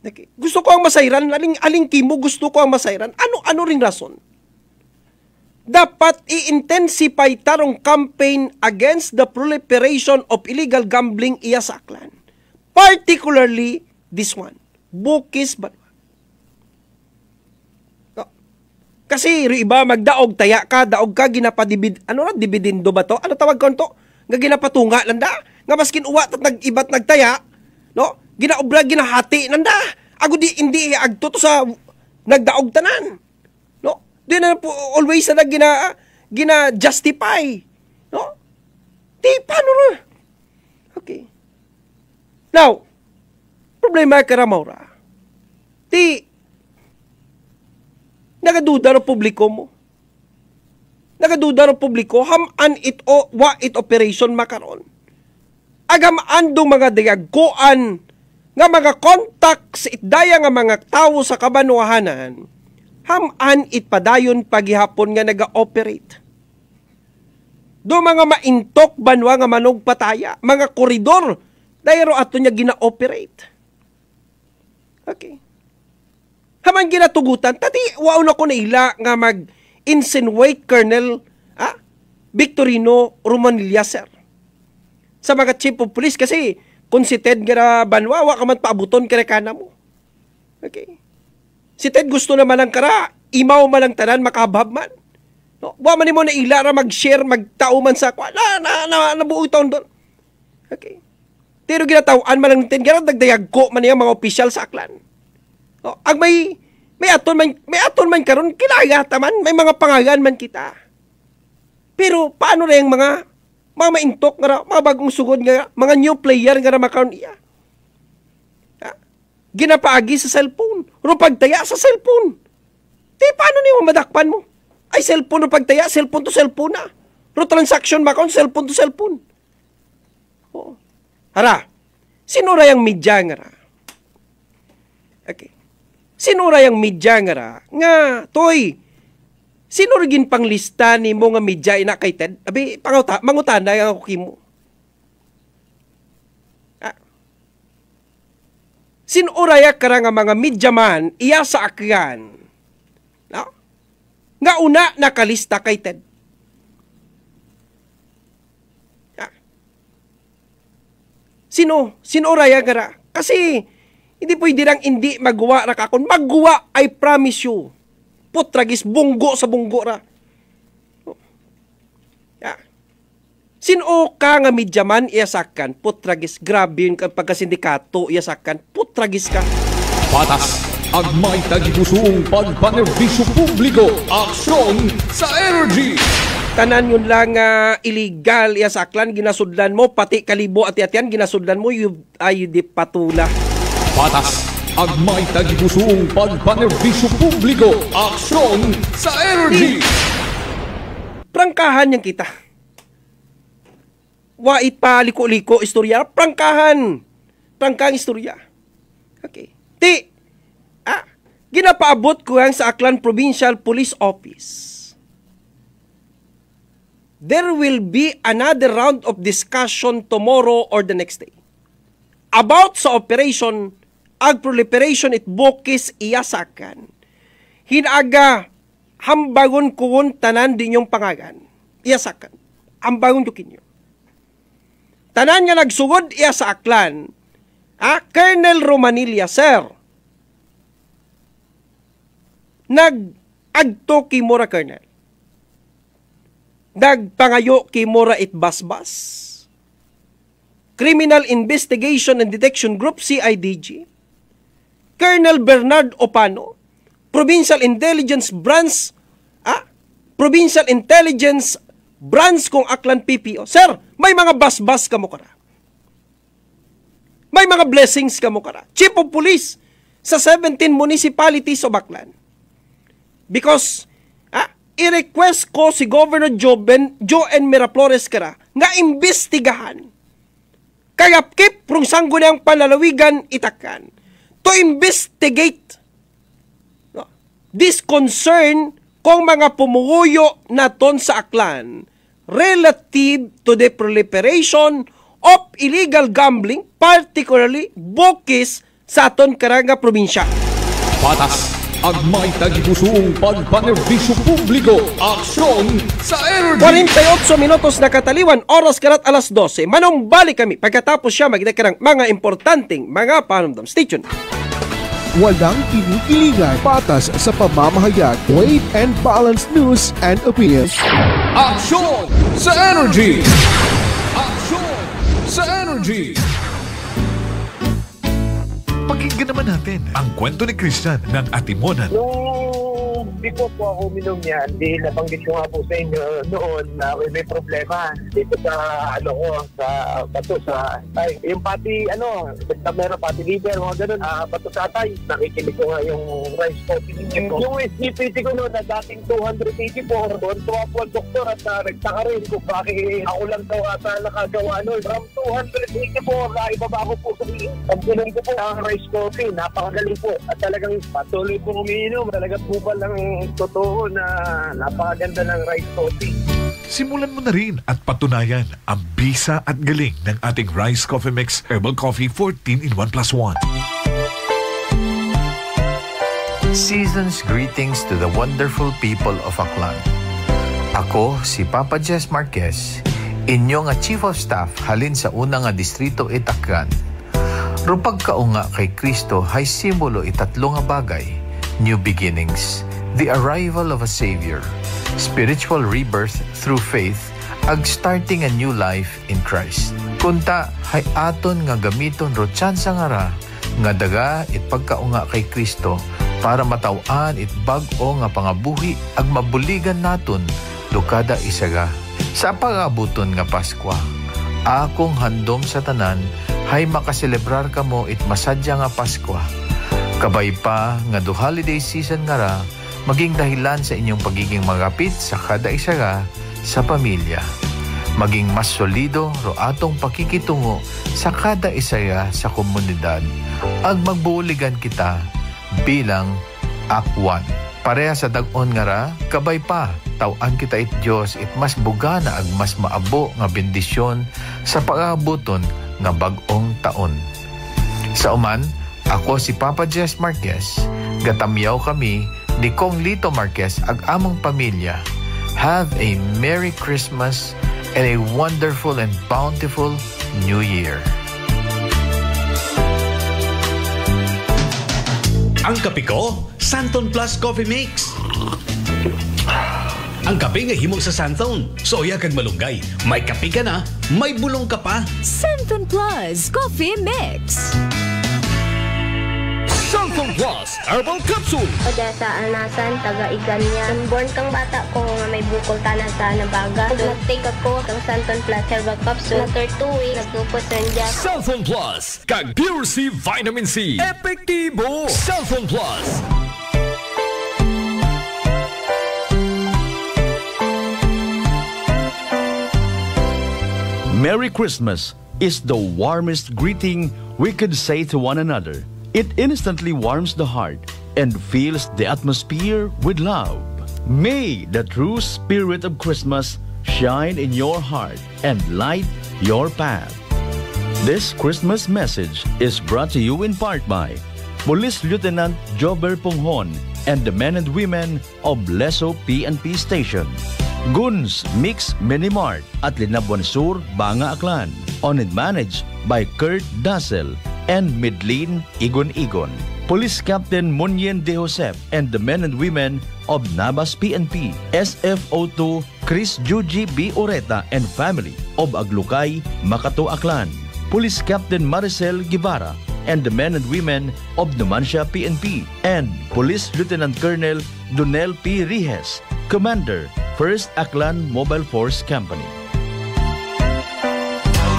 Okay. Gusto ko ang masayran, aling kimo gusto ko ang masayran. Ano ring rason? Dapat i-intensify tarong campaign against the proliferation of illegal gambling iya sa Aklan. Particularly this one, Bukis Banwa. No. Kasi iba magdaog taya ka, daog ka ginapadibid, dibidindo ba to? Ano tawag ko to? Nga ginapatunga landa, nga maskin uwa at nag-ibat nagtaya, no? Ginaobra ginahati nanda. Ako hindi agto to sa nagdaog tanan. Di na po always na gina-justify. No? Di, paano na? Okay. Now, problema ka Maura. Di, nagaduda ng publiko mo. Nagaduda ng publiko, haman it o, wa it operation makaron. Agamaan dong mga dayagkuan, nga mga contacts itdaya nga mga tao sa kabanwahanan, haman itpadayon paghihapon nga naga-operate. Do mga maintok banwa nga manog pataya, mga koridor, dayro ato niya gina-operate. Okay. Haman ginatugutan, tati wao na ko na ila nga mag-insinuate Colonel Victorino Romanilla, sir. Sa mga chief of police, kasi kung si Ted nga banwa, wa ka man paabuton kare-kana mo. Okay. Si Ted gusto naman ang kara, imaw man ang tanan, makabhab man. No? Wa man mo na ilara, mag-share, magtao man sa kwa. Nabuo taon doon. Okay. Pero ginatawaan man ang Ted, nagdayag ko man yung mga opisyal sa Aklan. No? Ang may aton man karon kinagata man, may mga pangagan man kita. Pero paano na yung mga maintok nga, mga bagong sugod nga, mga new player nga makaroon iya? Ginapaagi sa cellphone. Ro pagtaya sa cellphone. Di, paano niyo madakpan mo? Ay, cellphone ro pagtaya, cellphone to cellphone na. Ro transaction makon, cellphone to cellphone. Oh. Hara, sinura yung media nga ra. Okay. Sinura yung media nga ra. Nga, toy, sinurgin pang lista ni mo nga media ina kay Ted? Abi, mangutan na yung ako kimo. Sinuraya ka nga mga midyaman iya sa Aklan. No? Nga una nakalista kay Ted. Sinuraya ka ra. Kasi hindi pwede lang hindi magawa ra kakon. Magawa, I promise you. Putragis bunggo sa bunggo ra. Sino ka nga midyaman iasakan, putragis, grabe yun pagkasindikato iasakan, putragis ka. Patas ang may tagipusong pagpanerbisyo publiko. Aksyon sa Energy. Tanan yun lang illegal iasaklan, ginasudlan mo, pati kalibo at yatian, ginasudlan mo, ay di patula. Patas ang may tagipusong pagpanerbisyo publiko. Aksyon sa Energy. Prangkahan yang kita. Wait pa liko-liko istorya, prangkahan trangkang istorya. Okay. Ginapaabot ko yan sa Aklan Provincial Police Office. There will be another round of discussion tomorrow or the next day about sa operation ag proliferation it bukis iyasakan. Hinaga hambagon kuon tanan din yung pangagan. Iyasakan. Hambagon dukin nyo. Tanan nga nagsugod iya sa Aklan. Colonel Romanilla, sir. Nag-agto ki mora, Colonel. Nagpangayo ki mora it basbas. Criminal Investigation and Detection Group, CIDG. Colonel Bernard Opano, Provincial Intelligence Branch, Provincial Intelligence Branch kong Aklan PPO. Sir, may mga basbas ka mo kara. May mga blessings ka mo kara. Chief of Police sa 17 municipalities of Aklan. Because, i-request ko si Governor Joen Miraflores kara nga imbestigahan. Kayapkip prung sanggo niyang palalawigan itakan to investigate this concern kung mga pumuguyo naton sa Aklan relative to the proliferation of illegal gambling, particularly bukis sa aton karanga probinsya. Patas ang may tagipusong pagpanerbisyo publiko. Aksyon sa Energy. 48 minutos na kataliwan, oras karat alas 12. Manumbalik kami pagkatapos siya magdeklarang mga importanteng mga panumdam. Stay tuned. Walang kinikiligan, patas sa pamamahayag, weight and balanced news and opinions. Aksyon sa Energy. Aksyon sa Energy. Pakinggan naman natin ang kwento ni Christian ng Atimonan. Nung before po ako uminom yan, di nabanggit ko nga po sa inyo noon na may problema dito sa bato sa ay, yung pati meron pati liver, mga ganun, bato sa atay. Nakikinig ko nga yung rice coffee ninyo. Yung SGPT ko noon na dating 284, doon tuwa po ang doktor at nagtaka rin kung bakit ako lang daw ata nakagawa noon. From 284, naibaba ko po sa pagpinom ko po ang rice coffee, napakagaling po. At talagang patuloy po umiinom. Talagang bubal lang totoo na napakaganda ng rice coffee. Simulan mo na rin at patunayan ang bisa at galing ng ating Rice Coffee Mix Herbal Coffee 14 in 1+1. Season's greetings to the wonderful people of Aklan. Ako si Papa Jess Marquez, inyo nga Chief of Staff halin sa unang nga distrito Itakgan. Rupag kaunga kay Kristo hay simbolo itatlo nga bagay: new beginnings, the arrival of a Savior, spiritual rebirth through faith, ag starting a new life in Christ. Kunta hay aton nga gamiton ro tsansa nga ra nga daga it pagkaunga kay Kristo para matawan it bag-o nga pangabuhi ag mabuligan naton dukada isaga. Sa pag-abuton nga Paskwa, akong handom sa tanan hay makaselebrar kamo it masadya nga Paskwa. Kabay pa nga do holiday season nga ra, maging dahilan sa inyong pagiging magapit sa kada isaga sa pamilya. Maging mas solido ro atong pakikitungo sa kada isaga sa komunidad. Ag magbuuligan kita bilang akwan. Pareha sa dag-on nga ra, kabay pa, tawan kita it Diyos it mas bugana ag mas maabo nga bendisyon sa pag-aabuton nga bag-ong taon. Sa uman, ako si Papa Jess Marquez, gatamyaw kami ni Kong Lito Marquez ag among pamilya. Have a Merry Christmas and a wonderful and bountiful New Year. Ang kape ko, Santon Plus Coffee Mix. Ang kape nga himog sa Santon, soya kag malunggay. May kape ka na, may bulong ka pa. Santon Plus Coffee Mix. Santon Plus Herbal Capsule. Odessa Alnasan, taga Iganya. Born kang bata ko nga may bukol tanan sa nabaga. Nag-take ako kang Santon Plus Herbal Capsule. After 2 weeks, nagtupos rin dyan. Santon Plus kag Pure C Vitamin C. Epektibo. Santon Plus. Merry Christmas is the warmest greeting we could say to one another. It instantly warms the heart and fills the atmosphere with love. May the true spirit of Christmas shine in your heart and light your path. This Christmas message is brought to you in part by Police Lieutenant Jober Ponghon and the men and women of Leso PNP Station. Guns Mix Mini Mart at Linabuan Sur, Banga Aklan. Owned and managed by Kurt Dassel and Midlin Igon. Police Captain Munyen De Josep and the men and women of Nabas PNP. SFO2 Chris Juji B. Oreta and family of Aglukay, Makato Aklan. Police Captain Maricel Guevara and the men and women of Numancia PNP. And Police Lieutenant Colonel Donel P. Rijes, Commander, 1st Aklan Mobile Force Company.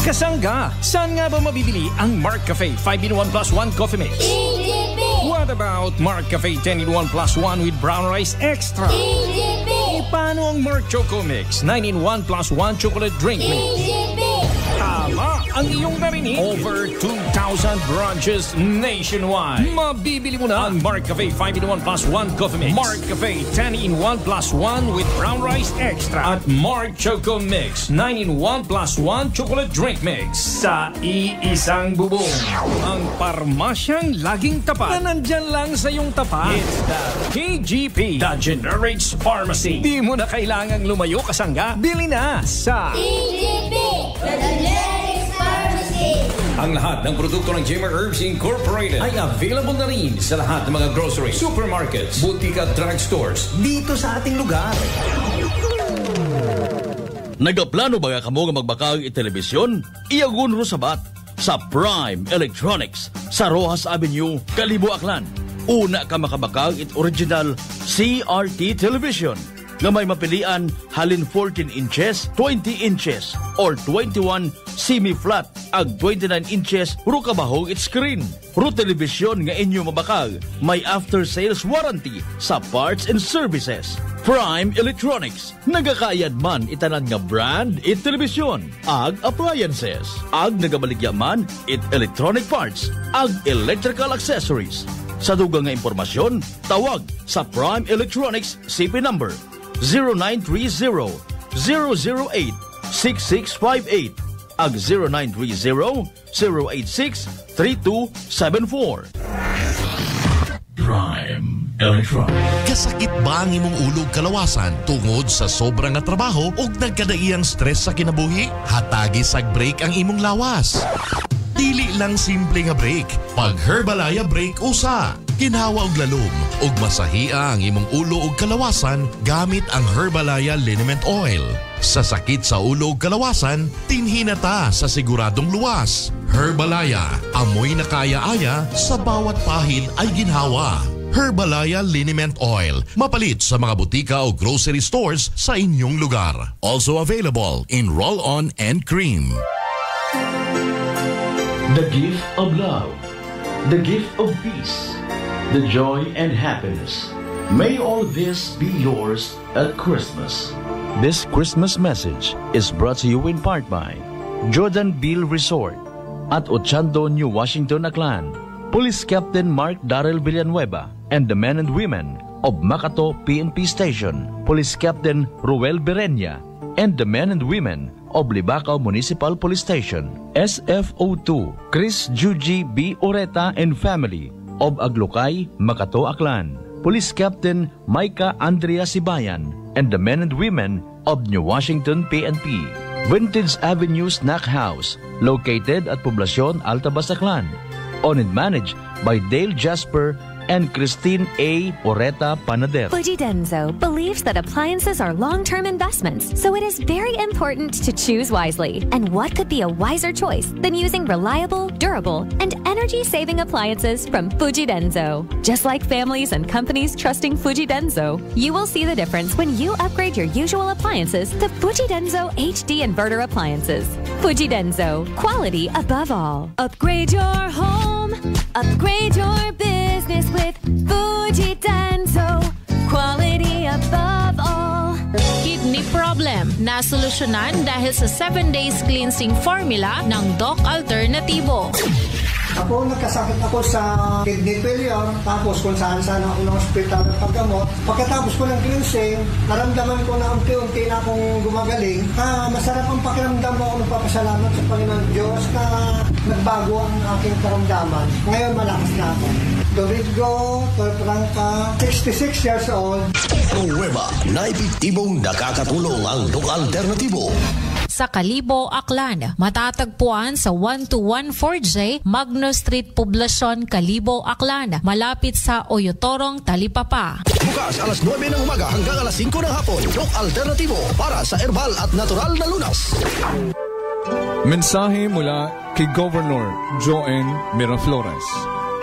Kasangga, saan nga ba mabibili ang Mark Cafe 5-in-1 plus 1 coffee mix? EJP! What about Mark Cafe 10-in-1 plus 1 with brown rice extra? EJP! E paano ang Mark Choco Mix 9-in-1 plus 1 chocolate drink mix? EJP! Tama ang iyong narinig. Over 2,000 branches nationwide. Mabibili mo na ang Mark Cafe 5-in-1 plus 1 coffee mix, Mark Cafe 10-in-1 plus 1 with brown rice extra, at Mark Choco Mix 9-in-1 plus 1 chocolate drink mix sa iisang bubong. Ang parmasyang laging tapat na nandyan lang sa iyong tapat. It's the KGP, the Generics Pharmacy. Di mo na kailangang lumayo, kasangga. Bili na sa EJP, the Generics Pharmacy. Ang lahat ng produkto ng Jimmer Herbs Incorporated ay available na rin sa lahat ng mga grocery, supermarkets, boutique at drugstores dito sa ating lugar. Nagaplano ba ka mo nga magbakag i-telebisyon? Iyagun ro sabat sa Prime Electronics sa Rojas Avenue, Kalibo, Aklan. Una ka makabakag it original CRT television na may mapilian halin 14 inches, 20 inches, or 21 semi-flat ag 29 inches ro kabahog it screen. Ro television nga inyo mabakag may after-sales warranty sa parts and services. Prime Electronics, nagakayad man itanan nga brand it television, ag appliances, ag nagabaligya man it electronic parts, ag electrical accessories. Sa dugang nga impormasyon, tawag sa Prime Electronics CP number 0930-008-6658 ag 0930-086-3274. Prime Electronics. Kasakit ba ang imong ulog kalawasan tungod sa sobrang nga trabaho o nagkadaiyang stress sa kinabuhi? Hatagi sag break ang imong lawas. Dili lang simple nga break. Pag Herbalaya break usa. Kinhawa og lalom ug masahia ang imong ulo ug kalawasan gamit ang Herbalaya Liniment Oil. Sa sakit sa ulo ug kalawasan, tinhinata sa siguradong luwas. Herbalaya, amoy na kaya-aya sa bawat pahid ay ginhawa. Herbalaya Liniment Oil, mapalit sa mga butika o grocery stores sa inyong lugar. Also available in roll-on and cream. The gift of love, the gift of peace, the joy and happiness. May all this be yours at Christmas. This Christmas message is brought to you in part by Jordan Beal Resort at Ochando, New Washington, Aklan. Police Captain Mark Darrell Villanueva and the men and women of Makato PNP Station. Police Captain Ruel Berenya and the men and women of Libacao Municipal Police Station. SFO2 Chris Juji B. Oreta and family of Aglukay, Makato, Aklan. Police Captain Micah Andrea Sibayan and the men and women of New Washington PNP. Vintage Avenue Snack House located at Poblacion, Altabas, Aklan. Owned and managed by Dale Jasper and Christine A. Oreta Panader. Fujidenzo believes that appliances are long-term investments, so it is very important to choose wisely. And what could be a wiser choice than using reliable, durable, and energy-saving appliances from Fujidenzo? Just like families and companies trusting Fujidenzo, you will see the difference when you upgrade your usual appliances to Fujidenzo HD Inverter appliances. Fujidenzo, quality above all. Upgrade your home, upgrade your business with Fujidenzo, quality above all. Kidney problem na solusyonan dahil sa 7 days cleansing formula ng Doc Alternativo. Ako, nagkasakit ako sa kidney failure, tapos kung saan-saan ako ng hospital at paggamot. Pagkatapos ko ng cleansing, naramdaman ko na unti-unti na akong gumagaling. Masarap ang pakiramdam mo. Ako nagpapasalamat sa Panginoon Diyos na nagbago ang aking karamdaman. Ngayon, malakas na ako. Domingo Torprangka, 66 years old. Nueva na epektibong nakakatulong ang alternatibo. Sa Kalibo, Aklan, matatagpuan sa 1214J Magno Street, Poblacion, Kalibo, Aklan, malapit sa Oyotorong, Talipapa. Bukas alas 9 ng umaga hanggang alas 5 ng hapon. Dok Alternatibo para sa herbal at natural na lunas. Mensahe mula kay Governor Joen Miraflores.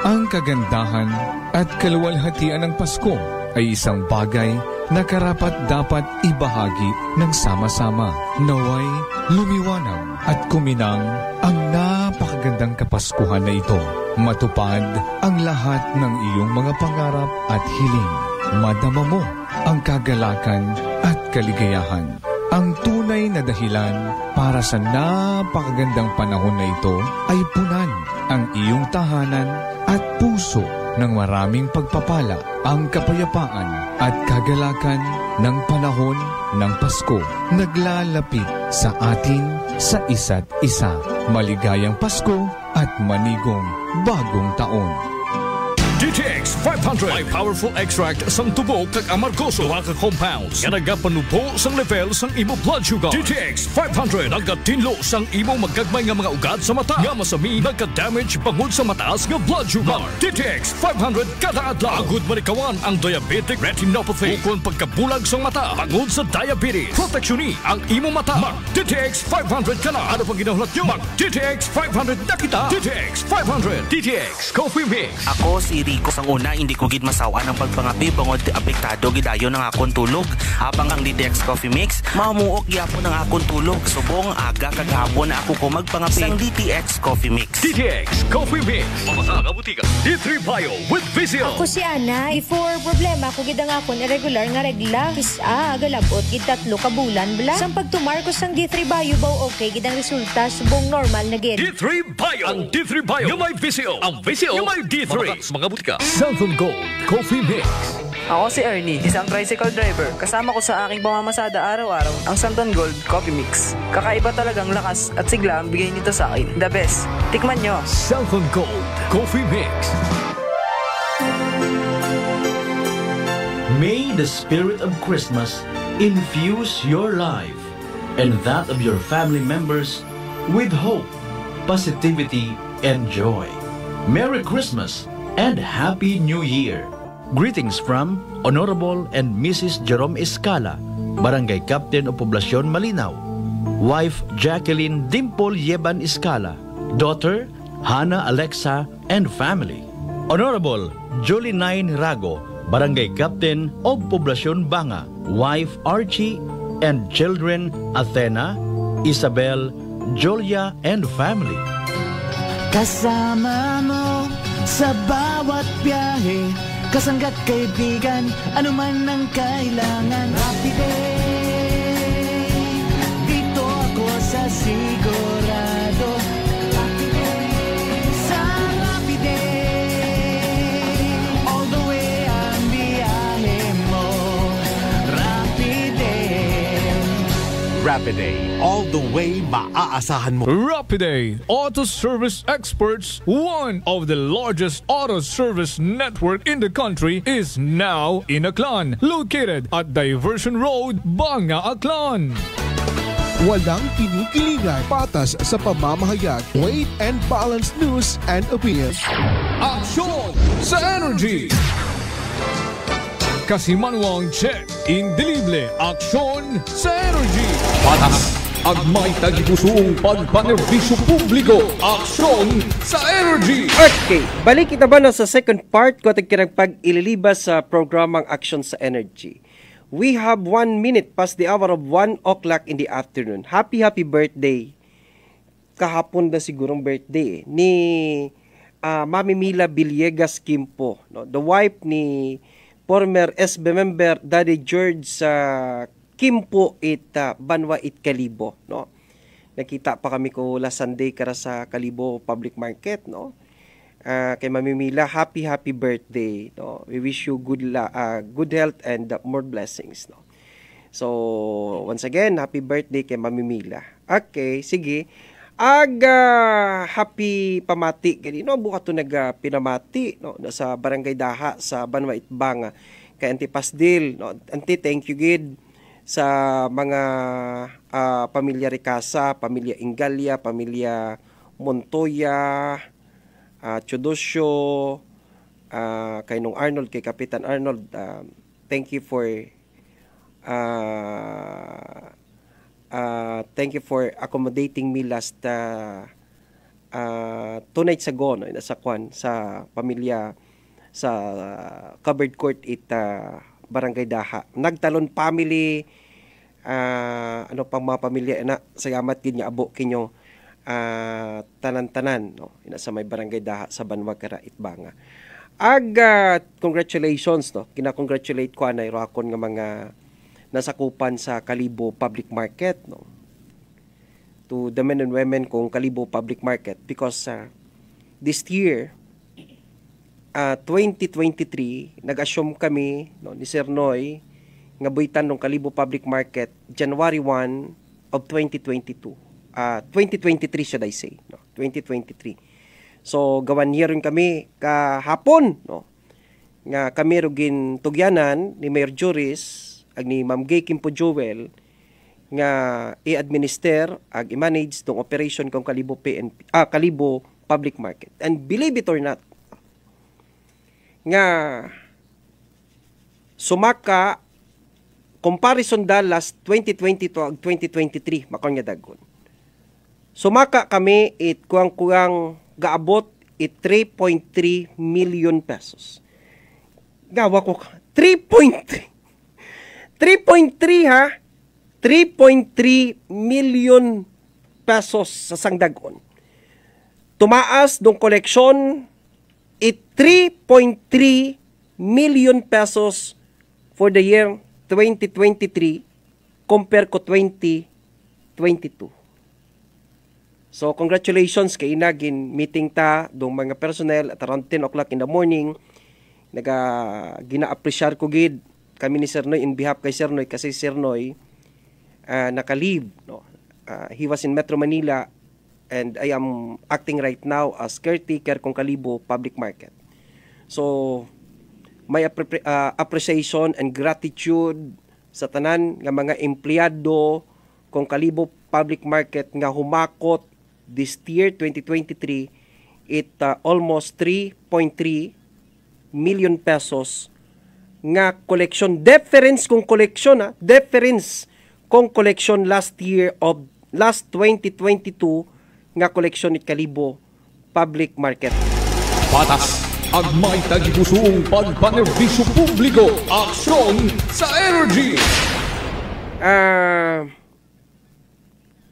Ang kagandahan at kaluwalhatian ng Pasko ay isang bagay na karapat-dapat ibahagi ng sama-sama. Naway lumiwanag at kuminang ang napakagandang Kapaskuhan na ito. Matupad ang lahat ng iyong mga pangarap at hiling. Madama mo ang kagalakan at kaligayahan. Ang tunay na dahilan para sa napakagandang panahon na ito ay punan ang iyong tahanan at puso ng maraming pagpapala, ang kapayapaan at kagalakan ng panahon ng Pasko. Naglalapit sa atin sa isa't isa. Maligayang Pasko at manigong bagong taon. DTX 500 ay powerful extract sang tubo kag amargoso wa ka compounds nga nagapanupo sang level sang imo blood sugar. DTX 500 nagatinlo sang imo magagmay nga mga ugat sa mata nga masami nagka-damage bangod sa mataas nga blood sugar. DTX 500 kada adlaw agud manikawan ang diabetic retinopathy ukon pagkabulag sang mata bangod sa diabetes. Proteksyon ang imo mata. Mag DTX 500 kana. Ano pang ginahulat nyo? Mag DTX 500 na kita. DTX 500 DTX Coffee Mix. Ako si Rico sang una hindi ko gid masawa ng pagpangapi bangod apektado gidayon ang akong tulog. Habang ang DTX Coffee Mix mamuok gyapon ang akong tulog. Subong aga kag hapon na ako ko magpangapi sang DTX Coffee Mix. DTX Coffee Mix. Mamasa nga butika. D3 Bio with Vizio. Ako si Ana. Before problema ko gid ang akong irregular nga regla. Isa galabot gid 3 ka bulan bla. Sang pagtumar ko sang D3 Bio baw okay gid ang resulta subong normal na gid. D3 Bio. Ang D3 Bio nga may Vizio. Ang Vizio nga may D3. Mga butika. Southern Gold Coffee Mix. Ako si Ernie, isang tricycle driver. Kasama ko sa aking pamamasada araw-araw ang Santon Gold Coffee Mix. Kakaiba talagang lakas at sigla ang bigay nito sa akin. The best. Tikman nyo. Santon Gold Coffee Mix. May the spirit of Christmas infuse your life and that of your family members with hope, positivity, and joy. Merry Christmas and Happy New Year! Greetings from Honorable and Mrs. Jerome Escala, Barangay Captain of Poblacion, Malinaw. Wife Jacqueline Dimple Yeban Escala. Daughter Hannah Alexa and family. Honorable Julie Nine Rago, Barangay Captain of Poblacion, Banga. Wife Archie and children Athena, Isabel, Julia and family. Kasama mo sa bawat biyahe, kasanggat kaibigan, anuman ang kailangan. Happy day, dito ako sa sigurado. Happy day, sa happy day, all the way ang biyahe mo. Rapid day. Rapid Day, all the way maaasahan mo. Rapid Day Auto Service Experts, one of the largest auto service network in the country, is now in Aklan, located at Diversion Road, Banga, Aklan. Walang kinikiligan, patas sa pamamahayag, weight and balanced news and opinions. Aksyon sa Energy! Kasimanwang check, indelible, aksyon sa Energy. Patas at may tagipusong pagpanerbisyo publiko, aksyon sa Energy. Okay, balik kita ba na sa second part ko at pag-ililibas sa programang Aksyon sa Energy. We have 1 minute past the hour of 1 o'clock in the afternoon. Happy birthday. Kahapon na sigurong birthday ni Mami Mila Villegas Kimpo, no? The wife ni former SB member Daddy George Kimpo Banwa Kalibo, no. Nakita pa kami ko last Sunday kara sa Kalibo Public Market, no. Kay Mami Mila, happy birthday, no. We wish you good health and more blessings, no. So once again, happy birthday kay Mami Mila. Okay, sige. Happy pamati gani no, buka to pinamati no sa Barangay Daha sa Banwa Itbanga kay Auntie Pasdil, no. Auntie, thank you gid sa mga pamilya Ricasa, pamilya Ingalia, pamilya Montoya, Chodosyo, kay nung Arnold, kay Kapitan Arnold. Thank you for accommodating me last 2 nights ago, no, sa pamilya sa covered court Barangay Daha. Nagtalon family, ano pang mga pamilya na salamat gid nga abo kinyo tanan-tanan, no, ina sa may Barangay Daha sa Banwa Kara Itbanga. Congratulations, no, kina-congratulate ko anay rakon nga mga nasakupan sa Kalibo Public Market, no, to the men and women kung Kalibo Public Market, because this year 2023 nag-assume kami, no, ni Sir Noy nga buitan ng Kalibo Public Market January 1 of 2022. 2023 should I say, no, 2023. So gawan year rin kami kahapon, no, nga kami rugin tugyanan ni Mayor Juris ag ni Ma'am Gay Kimpo Joel nga i-administer ag i-manage tong operation kong Kalibo Kalibo Public Market. And believe it or not, nga sumaka comparison last 2022 ag 2023 makon nga dagon. Sumaka kami kuang gaabot 3.3 million pesos. Gawa ko 3.3 ha, 3.3 million pesos sa sangdagon. Tumaas dong koleksyon 3.3 million pesos for the year 2023 compare ko 2022. So congratulations kay inagin meeting ta dong mga personnel at around 10 o'clock in the morning. Gina-appreciate ko gid kami ni Sir Noy in behalf kay Sir Noy, kasi Sir Noy naka-leave, no. He was in Metro Manila and I am acting right now as caretaker kong Kalibo Public Market. So may appreciation and gratitude sa tanan nga mga empleyado kong Kalibo Public Market nga humakot this year 2023 almost 3.3 million pesos nga collection. Difference kung collection, difference kung collection last 2022 nga collection ni Kalibo Public Market. Patas ang may tagipusong pagpanerbisyo publiko, aksyon sa energy.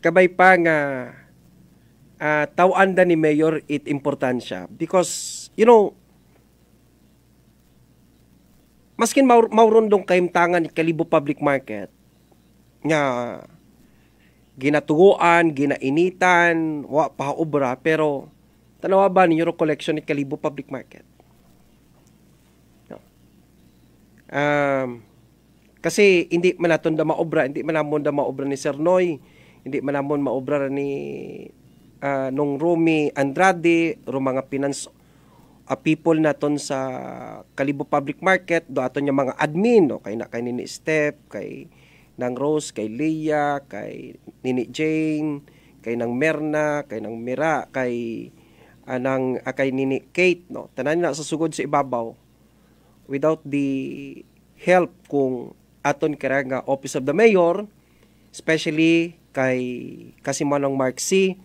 Kabay pa nga tawanda ni Mayor it importansya because you know maskin maurundong kaimtangan ni Kalibo Public Market nga ginatuguan, ginainitan, wa pa obra, pero tanawa ba ninyo collection ni Kalibo Public Market? No. Kasi hindi man naton da maobra, hindi man namon da maobra ni Sir Noy, hindi man namon maobra ni nung Romy Andrade, ro mga finance people naton sa Kalibo Public Market, do aton yung mga admin, no, kay Nini Step, kay nang Rose, kay Leah, kay Nini Jane, kay nang Merna, kay nang Mira, kay Nini Kate, no. Tanan na sa sugod sa ibabaw. Without the help kung aton kara nga Office of the Mayor, especially kay Kasimanong Mark C,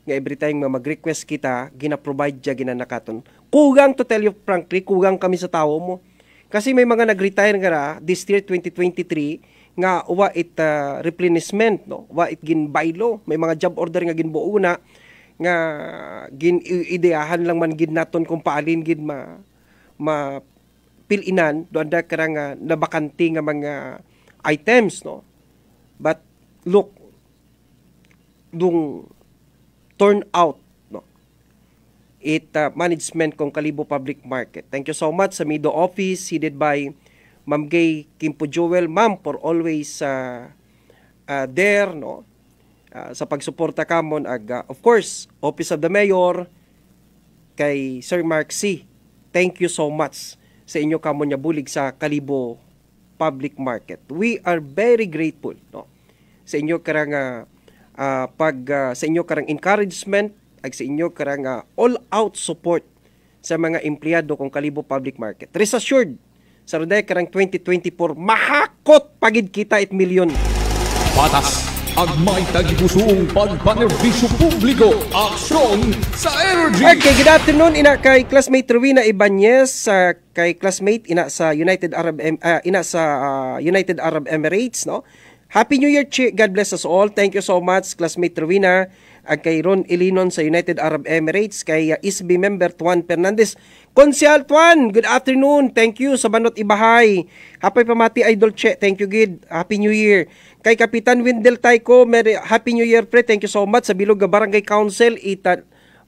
nga every time nga mag-request kita, gina-provide dya, ginanakaton. Kugang, to tell you frankly, kugang kami sa tao mo. Kasi may mga nag-retire nga this year 2023 nga wa it replenishment, no, wa it ginbaylo, may mga job order nga ginbuuna nga ginideahan lang man gid naton kung paalin gid ma pilinan do anda kara nga nabakanti nga mga items, no. But look dung turn out, no, management kong Kalibo Public Market. Thank you so much sa Mido Office headed by Ma'am Gay Kimpo Joel, ma'am, for always there, no, sa pagsuporta kamon of course Office of the Mayor kay Sir Mark C. Thank you so much sa inyo kamon nya bulig sa Kalibo Public Market. We are very grateful, no, sa inyo karang sa inyo karang encouragement ag sa inyo karang all out support sa mga empleyado kong Kalibo Public Market. Rest assured, sa roday karang 2024 mahakot pagid kita 8 milyon. Patas ang may tagipusoong pagpanerbisyo publiko, aksyon sa energy. Okay, good afternoon ina kay classmate Rowena Ibanez, kay classmate ina sa United Arab Emirates, no. Happy New Year, God bless us all. Thank you so much, classmate Rowena. Kay Ron Ilinon sa United Arab Emirates, kay ISB member Tuan Fernandez. Konsyal Tuan, good afternoon. Thank you sa Banot Ibahay. Happy pamati Idol Che. Thank you, Gid. Happy New Year. Kay Kapitan Wendell Taiko, Happy New Year, pre. Thank you so much sa Bilog Barangay Council,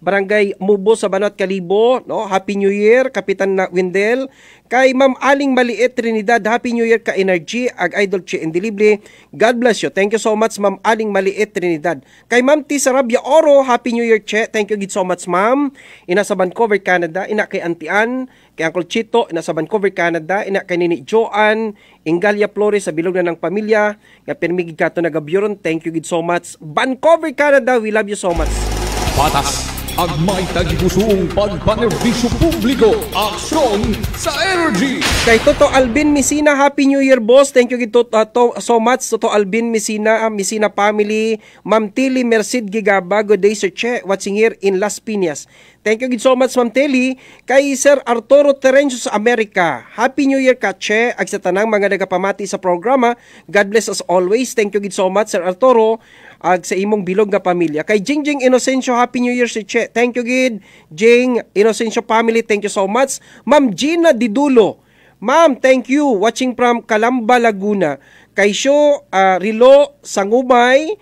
Barangay Mubo sa Banat Kalibo, no? Happy New Year, Kapitan Wendell. Kay Ma'am Aling Maliit Trinidad, Happy New Year ka Energy, ag Idol Che Indelible. God bless you. Thank you so much, Ma'am Aling Maliit Trinidad. Kay Ma'am T. Sarabia Oro, Happy New Year, Che. Thank you so much, Ma'am. Ina sa Vancouver, Canada. Ina kay Antian, kay Uncle Chito, ina sa Vancouver, Canada. Ina kay Nini Joan, Ingalia Flores sa Bilog na ng Pamilya. Nga permigid ka ito nagaburon. Thank you so much. Vancouver, Canada, we love you so much. Patas ang may tagipusoong pagpanerbisyo publiko, aksyon sa energy. Kay Toto Alvin Misina, Happy New Year, boss. Thank you so much, Toto Alvin Misina, Misina family. Ma'am Tilly Merced Gigaba, good day, Sir Che, watching here in Las Piñas. Thank you so much, Ma'am Tilly. Kay Sir Arturo Terencio sa Amerika, Happy New Year ka, Che, ag sa tanang mga nagapamati sa programa. God bless us always. Thank you so much, Sir Arturo, ag sa imong bilog na pamilya. Kay Jingjing Inocencio, Happy New Year, Sir Che. Thank you, Gid. Jing Inocencio family, thank you so much. Ma'am Gina Didulo, ma'am, thank you. Watching from Calamba, Laguna. Kay Sho Rilo Sangumay,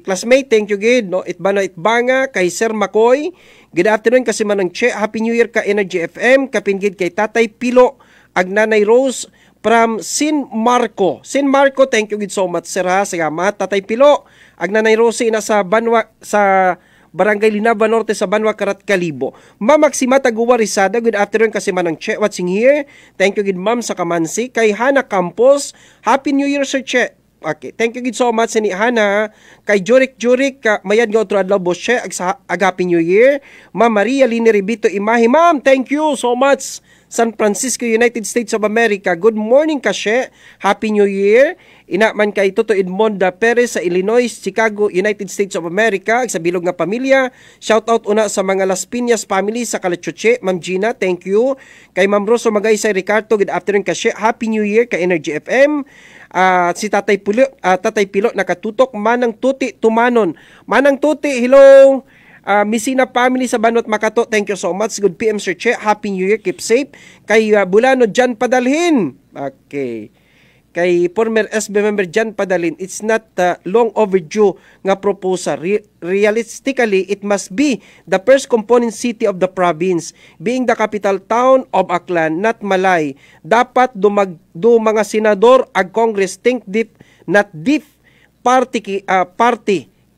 classmate, thank you, Gid. No? Itbanga, kay Sir Makoy. Good afternoon kasi manang Che. Happy New Year ka Energy FM. Kapingid kay Tatay Pilo, ag Nanay Rose from Sin Marco. Sin Marco, thank you so much, sir, ha. Salamat. Tatay Pilo, ag Nanay Rose ina sa Banwa, sa Barangay Linaba Norte sa Banwa, Karat, Kalibo. Ma'am Maxima Taguwa Rizada, good afternoon kasi manang Che, watching here. Thank you, good ma'am, sa Kamansi. Kay Hana Campos, Happy New Year, Sir Che. Okay, thank you so much ni Hana. Kay Jurik, mayad nga otro adlaw, boss Che, ag Happy New Year. Ma'am Maria Lini Ribito Imahi, ma'am, thank you so much. San Francisco, United States of America. Good morning, Kashe. Happy New Year. Inaman kay Toto Edmonda Perez sa Illinois, Chicago, United States of America. Sa bilog nga pamilya. Shout out una sa mga Las Piñas family sa Kalachuche. Ma'am Gina, thank you. Kay Ma'am Rosso Magaysay Ricardo, good afternoon, Kashe. Happy New Year kay Energy FM. Si Tatay Pilo nakatutok. Manang Tuti Tumanon. Manang Tuti, hello. Misina family sa Banot Makato, thank you so much. Good PM, Sir Che. Happy New Year, keep safe. Kay Bulano Jan Padalhin. Okay. Kay former SB member Jan Padalhin, it's not long overdue nga proposal. Realistically, it must be the first component city of the province, being the capital town of Aklan, not Malay. Dapat mga senador ag Congress think deep, not deep party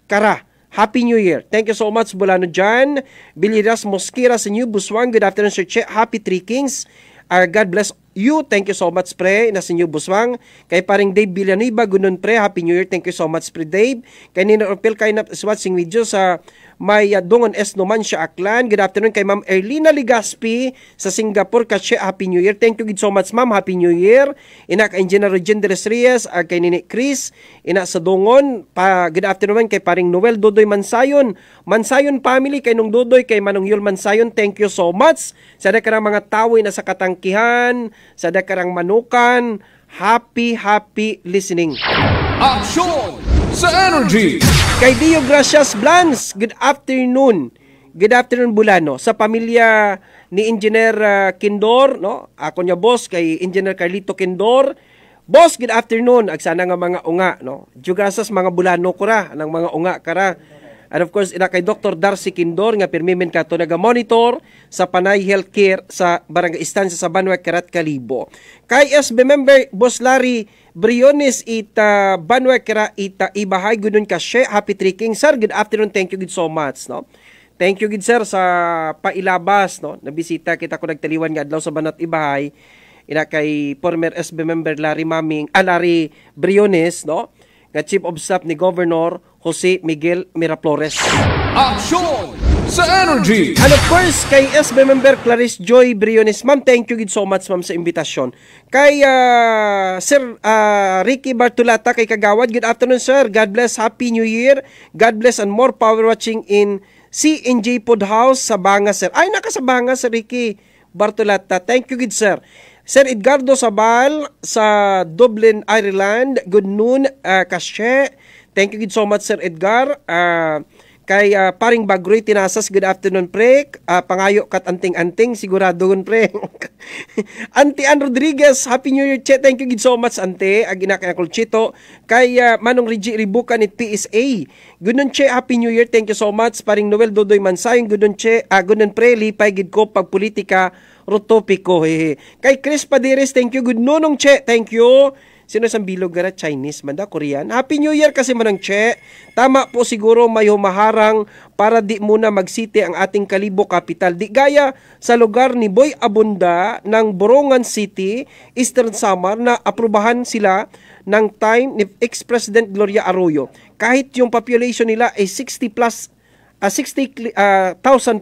kara. Happy New Year. Thank you so much, Bulano Jan. Biliras Mosquera sa New Buswang. Good afternoon, Sir Che. Happy Three Kings. God bless you. Thank you so much, pre, na sa New Buswang. Kay paring Dave Villanueva, gunon, pre. Happy New Year. Thank you so much, pre, Dave. Kay Nina Orpel, kay na watching video sa may Dungon S. Numancia, Aklan. Good afternoon kay Ma'am Erlina Ligaspi sa Singapore. Kashe, Happy New Year. Thank you so much, Ma'am. Happy New Year. Ina kay Engineer Regine de los Reyes, kay Nini Chris. Ina sa Dungon. Good afternoon kay paring Noel Dodoy Mansayon. Mansayon family, kay Nung Dodoy, kay Manong Yul Mansayon. Thank you so much. Sa dakarang mga tawoy na sa katangkihan, sa dakarang manukan. Happy listening. Action sa Energy. Kay Dio Gracias Blans, good afternoon. Good afternoon, Bulano. Sa pamilya ni Engineer Kindor, no? Ako niya boss kay Engineer Carlito Kindor. Boss, good afternoon. Agsana nga mga unga, no? Dio Gracias mga Bulano ko ra, nang mga unga kara. And of course, ina kay Dr. Darcy Kindor nga pirmimen kato naga-monitor sa Panay Healthcare sa Barangay Estancia sa Banwa Kerat Kalibo. Kay SB member Boss Larry Briones ita Banwa Kera ita ibahay gudun ka she. Happy trekking sir. Good afternoon. Thank you good so much, no. Thank you good sir sa pailabas, no. Nabisita kita ko nagtaliwan nga adlaw sa Banat Ibahay. Ina kay former SB member Larry Briones, no. Nga Chief of Staff ni Governor Jose Miguel Miraflores. Action sa Energy! And of course, kay SB member Clarice Joy Briones, ma'am, thank you so much, ma'am, sa imbitasyon. Kay Sir Ricky Bartulata, kay Kagawad, good afternoon, sir. God bless, Happy New Year. God bless and more power watching in C&J Food House sa Banga, sir. Ay, naka sa Banga, Sir Ricky Bartulata. Thank you, good sir. Sir Edgardo Sabal sa Dublin, Ireland. Good noon, Kashe. Thank you so much, Sir Edgar. Kay paring Bagroy Tinasas, good afternoon, pre. Pangayo kat anting-anting, sigurado gun, pre. Auntie Ann Rodriguez, Happy New Year, che. Thank you so much, Ante. Agina kay Kulchito. Kay Manong Rigi Ribukan at PSA. Good noon, che. Happy New Year. Thank you so much. Paring Noel Dodoy Mansayong, good noon, che. Good noon, pre. Lipay gid ko pagpolitika rotopiko. Kay Chris Padires, thank you. Good noon, che. Thank you. Sino sa bilog gara? Chinese, manda, Korean. Happy New Year kasi manang che. Tama po siguro may humaharang para di muna mag-city ang ating Kalibo Capital. Di gaya sa lugar ni Boy Abunda ng Borongan City, Eastern Samar na aprubahan sila ng time ni ex-President Gloria Arroyo. Kahit yung population nila ay 60,000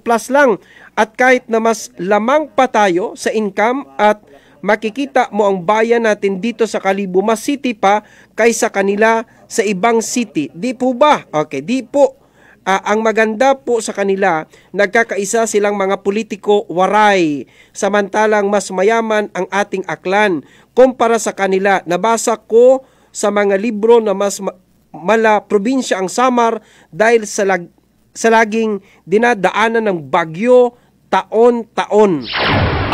plus lang at kahit na mas lamang pa tayo sa income at makikita mo ang bayan natin dito sa Kalibo mas city pa kaysa kanila sa ibang city. Di po ba? Okay, di po. Ang maganda po sa kanila, nagkakaisa silang mga politiko waray. Samantalang mas mayaman ang ating Aklan. Kumpara sa kanila, nabasa ko sa mga libro na mas mala probinsya ang Samar dahil sa laging dinadaanan ng bagyo taon-taon.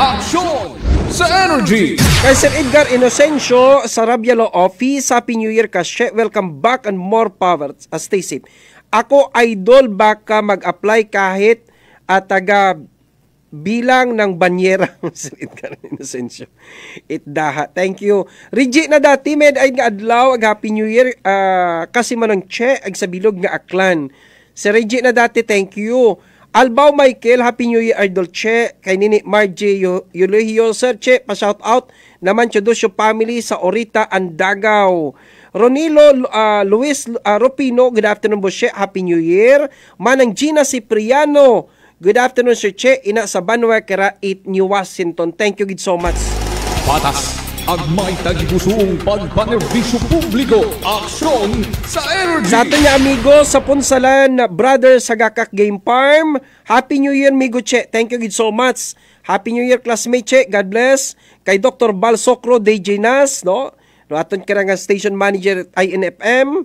Action sa Energy! Kay Sir Edgar Inocencio sa Rabia Law Office, Happy New Year kashe. Welcome back and more power. Stay safe. Ako, idol, baka mag-apply kahit taga bilang ng banyera. Sir Edgar Inocencio. Itdaha. Thank you. Rigi na dati, med ay nga adlaw, ag Happy New Year, kasi manang che, ag sa bilog nga Aklan. Sir Rigi na dati, thank you. Albaw Michael, Happy New Year, Idol Che. Kay Nini Margie Yulihio, Sir Che, pa-shout out naman Chodosyo family sa Orita, Andagaw. Ronilo Luis Rupino, good afternoon, Boshe, Happy New Year. Manang Gina Cipriano, good afternoon, Sir Che, ina sa Banwa Kera, New Washington. Thank you so much. Patas ang may tagipusong pagpanerbisyo publiko. Aksyon sa Energy! Sa atin niya, amigo, sa Punsalan, Brother Sagakak Game Farm. Happy New Year, amigo Che. Thank you so much. Happy New Year, classmate Che. God bless. Kay Dr. Bal Socro, DJ Nas, no? Aton ka nga station manager at INFM.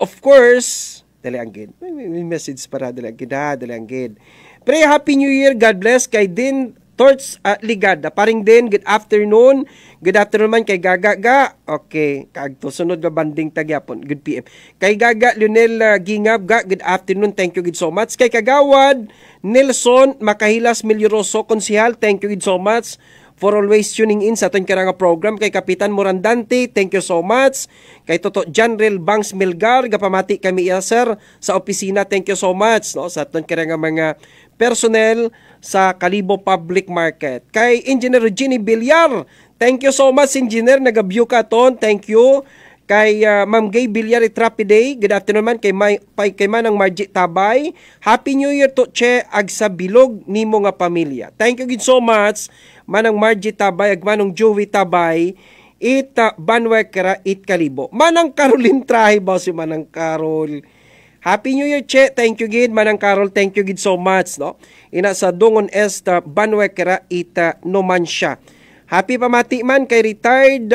Of course, dalianggid. May message para dalianggid. Pray Happy New Year, God bless. Kay Din Torch Ligada. Paring din, good afternoon. Good afternoon man kay Gaga. Okay, kaagto sunod na banding tagyapon. Good PM. Kay Gaga Lionel Gingab, good afternoon. Thank you good so much. Kay Kagawad Nelson Makahilas Milyoroso, konsehal, thank you good so much for always tuning in sa ating karanga program. Kay Kapitan Morandante, thank you so much. Kay Toto Janrel Banks Milgar, gapamati kami sir sa opisina, thank you so much, no, sa ating karanga mga personnel sa Kalibo Public Market. Kay Engineer Eugenie Villar, thank you so much, Engineer, nag-view ka ton, thank you. Kay Ma'am Gay Villar Day, good afternoon man. Kay Manang Margie Tabay, Happy New Year to Che, ag sa bilog nimo nga pamilya. Thank you so much, Manang Margie Tabay, ag Manong Joey Tabay, Banwa Kera, Kalibo. Manang Caroline Trahe ba si Manang Carol? Happy New Year, Che. Thank you, gid. Manang Carol, thank you, gid so much, no? Ina sa Dungon Est, Banwa Kera, Numancia. Happy pamati man kay retired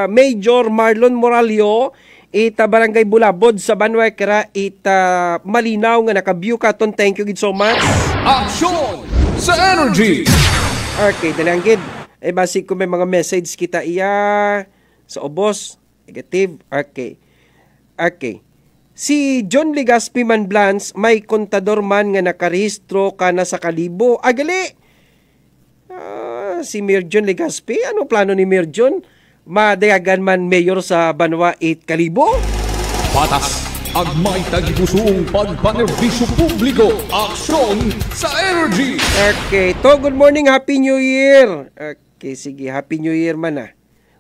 Major Marlon Moralio, Barangay Bulabod sa Banwa Kera, Malinaw nga naka-view ka ton. Thank you, gid so much. Action sa Energy! Okay, dalanggid. Basi ko may mga message kita iya sa ubos. Negative. Okay. Si John Legaspi man Blans, may kontador man nga nakarehistro kana sa Kalibo. Agali! Si Mayor John Legaspi, ano plano ni Mayor John? Madayagan man mayor sa Banwa 8 Kalibo? Patas ang may tagipusong pagpanerbisyo publiko. Aksyon sa energy! Okay, to good morning, Happy New Year! Okay, sige, Happy New Year man ah.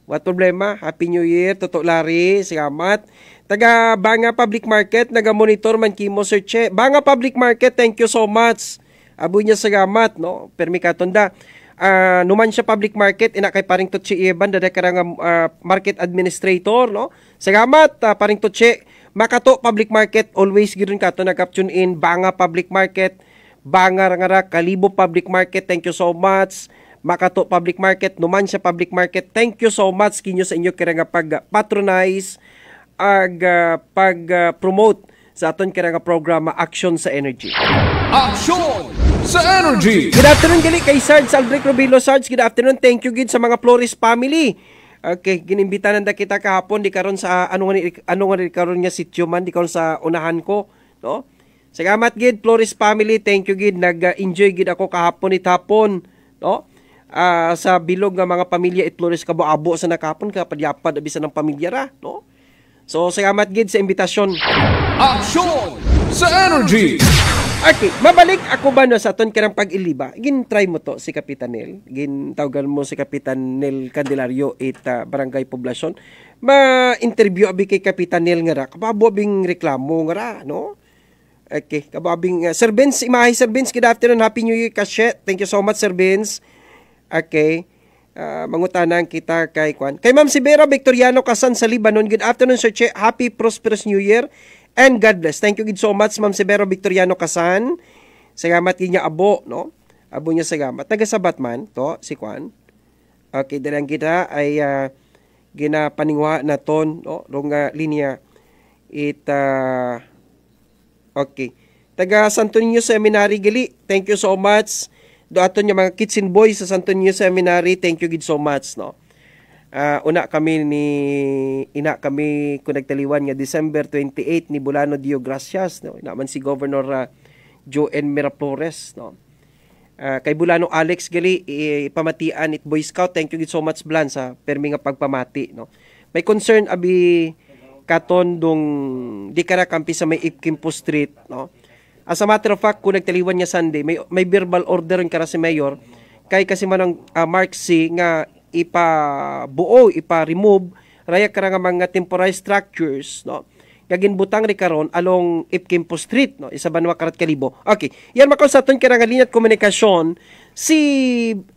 What problema? Happy New Year, Toto Larry, salamat. Taga Banga Public Market, naga-monitor man kimo Sir Che. Banga Public Market, thank you so much. Abuy niya salamat, no? Permi katonda. Numan siya public market, ina kay paring Tutsi Eban, dada karang market administrator, no? Salamat, paring Tutsi. Makato Public Market, always giron kato nag-tune in. Banga Public Market, Banga Rangara, Kalibo Public Market, thank you so much. Makato Public Market, Numan siya Public Market, thank you so much kinyo sa inyo kaya nga pag-patronize pag-promote sa aton kaya nga programa Action sa Energy. Action sa Energy! Good afternoon gali kay Sarge Aldric Rubilo. Sarge, good afternoon. Thank you gid sa mga Flores family. Okay, ginimbitanan da kita kahapon di karon sa ano nga karon nga sitio man di karon sa unahan ko, no? Salamat gid Flores family. Thank you gid, nag-enjoy gid ako kahapon itapon, no? Sa bilog nga mga pamilya it Flores Cabo-Abo sa nakapon ka padyapad bisan ng pamilya ra, no? So, salamat gid sa imbitasyon. Action sa Energy! Okay, mabalik ako ba no sa aton karang pag-iliba? Gin-try mo to si Kapitan Nel. Gin-tawagan mo si Kapitan Nel Candelario it Barangay Poblacion. Ma-interview abi kay Kapitan Nel nga ra. Kababing reklamo nga ra, no? Okay, kababing Sir Benz, imahay Sir Benz, good afternoon, Happy New Year kashe. Thank you so much Sir Benz. Okay. Mangutanan kita kay Kwan. Kay Ma'am Sibera Victoriano Kasan sa Libanon. Good afternoon Sir Che. Happy prosperous New Year and God bless. Thank you so much Ma'am Sibera Victoriano Kasan. Salamat niya abo, no? Abo niya salamat. Taga-sabat man to si Kwan. Okay, dalang kita ay ginapaningwa na ton, no? Rong linya okay. Taga Santo Niño Seminary gali. Thank you so much. Do aton yung mga kids and boys sa Santo Niño Seminary, thank you gid so much, no. Ina kami kung nagtaliwan nga December 28 ni Bulano Dio Gracias, no. Naman si Governor Joen Miraflores, no. Kay Bulano Alex gali ipamatian it Boy Scout, thank you gid so much Blan sa permi nga pagpamati, no. May concern abi katon dong di kara kampi sa may Ikimpo Street, no. As a matter of fact, kung nagtaliwan niya Sunday, may verbal order yung kara si Mayor, kay kasi manang Mark C. nga ipa-remove, raya kara nga mga temporary structures, no? Gagin butang ri karon along Ikimpo Street, no? Isa Banwa Karat Kalibo. Okay, yan makasaton kara nga linyat komunikasyon, si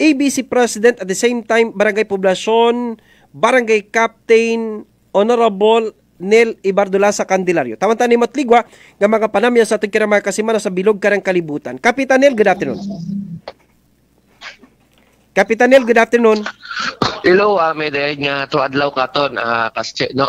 ABC President at the same time, Barangay Poblacion, Barangay Captain, Honorable Nel Ibardula sa Candelario. Taman-taman ni Matligwa, nga mga panamya sa ating mga kasimana sa bilog karang kalibutan. Kapitan Nel, good afternoon. Kapitan Nel, good afternoon. Hello, may dayan nga to adlaw katon kasi no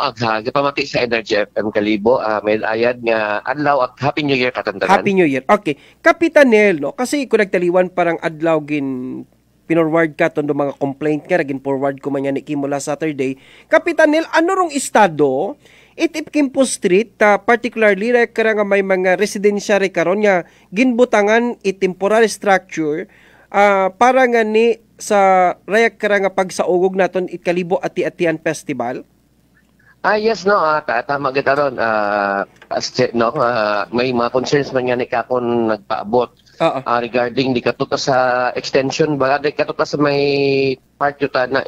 pamati sa Energy FM Kalibo, may ayad nga adlaw at Happy New Year katon. Happy New Year. Okay. Kapitan Nel, no, kasi kung nagtaliwan parang adlaw gin pinorward ka tondo mga complaint nga gin forward ko man yan mula Saturday. Kapitan Nel, ano rong estado Ikimpo Street, particularly kaya nga may mga residential karon nga ginbutangan temporary structure para nga ni sa raya kaya nga pagsaugog naton Kalibo Ati-Atian Festival? Yes, no, tama kita ron. No, may mga concerns man nga ni kakon nagpaabot regarding di katuta sa extension, baga di katuta sa may part yuta na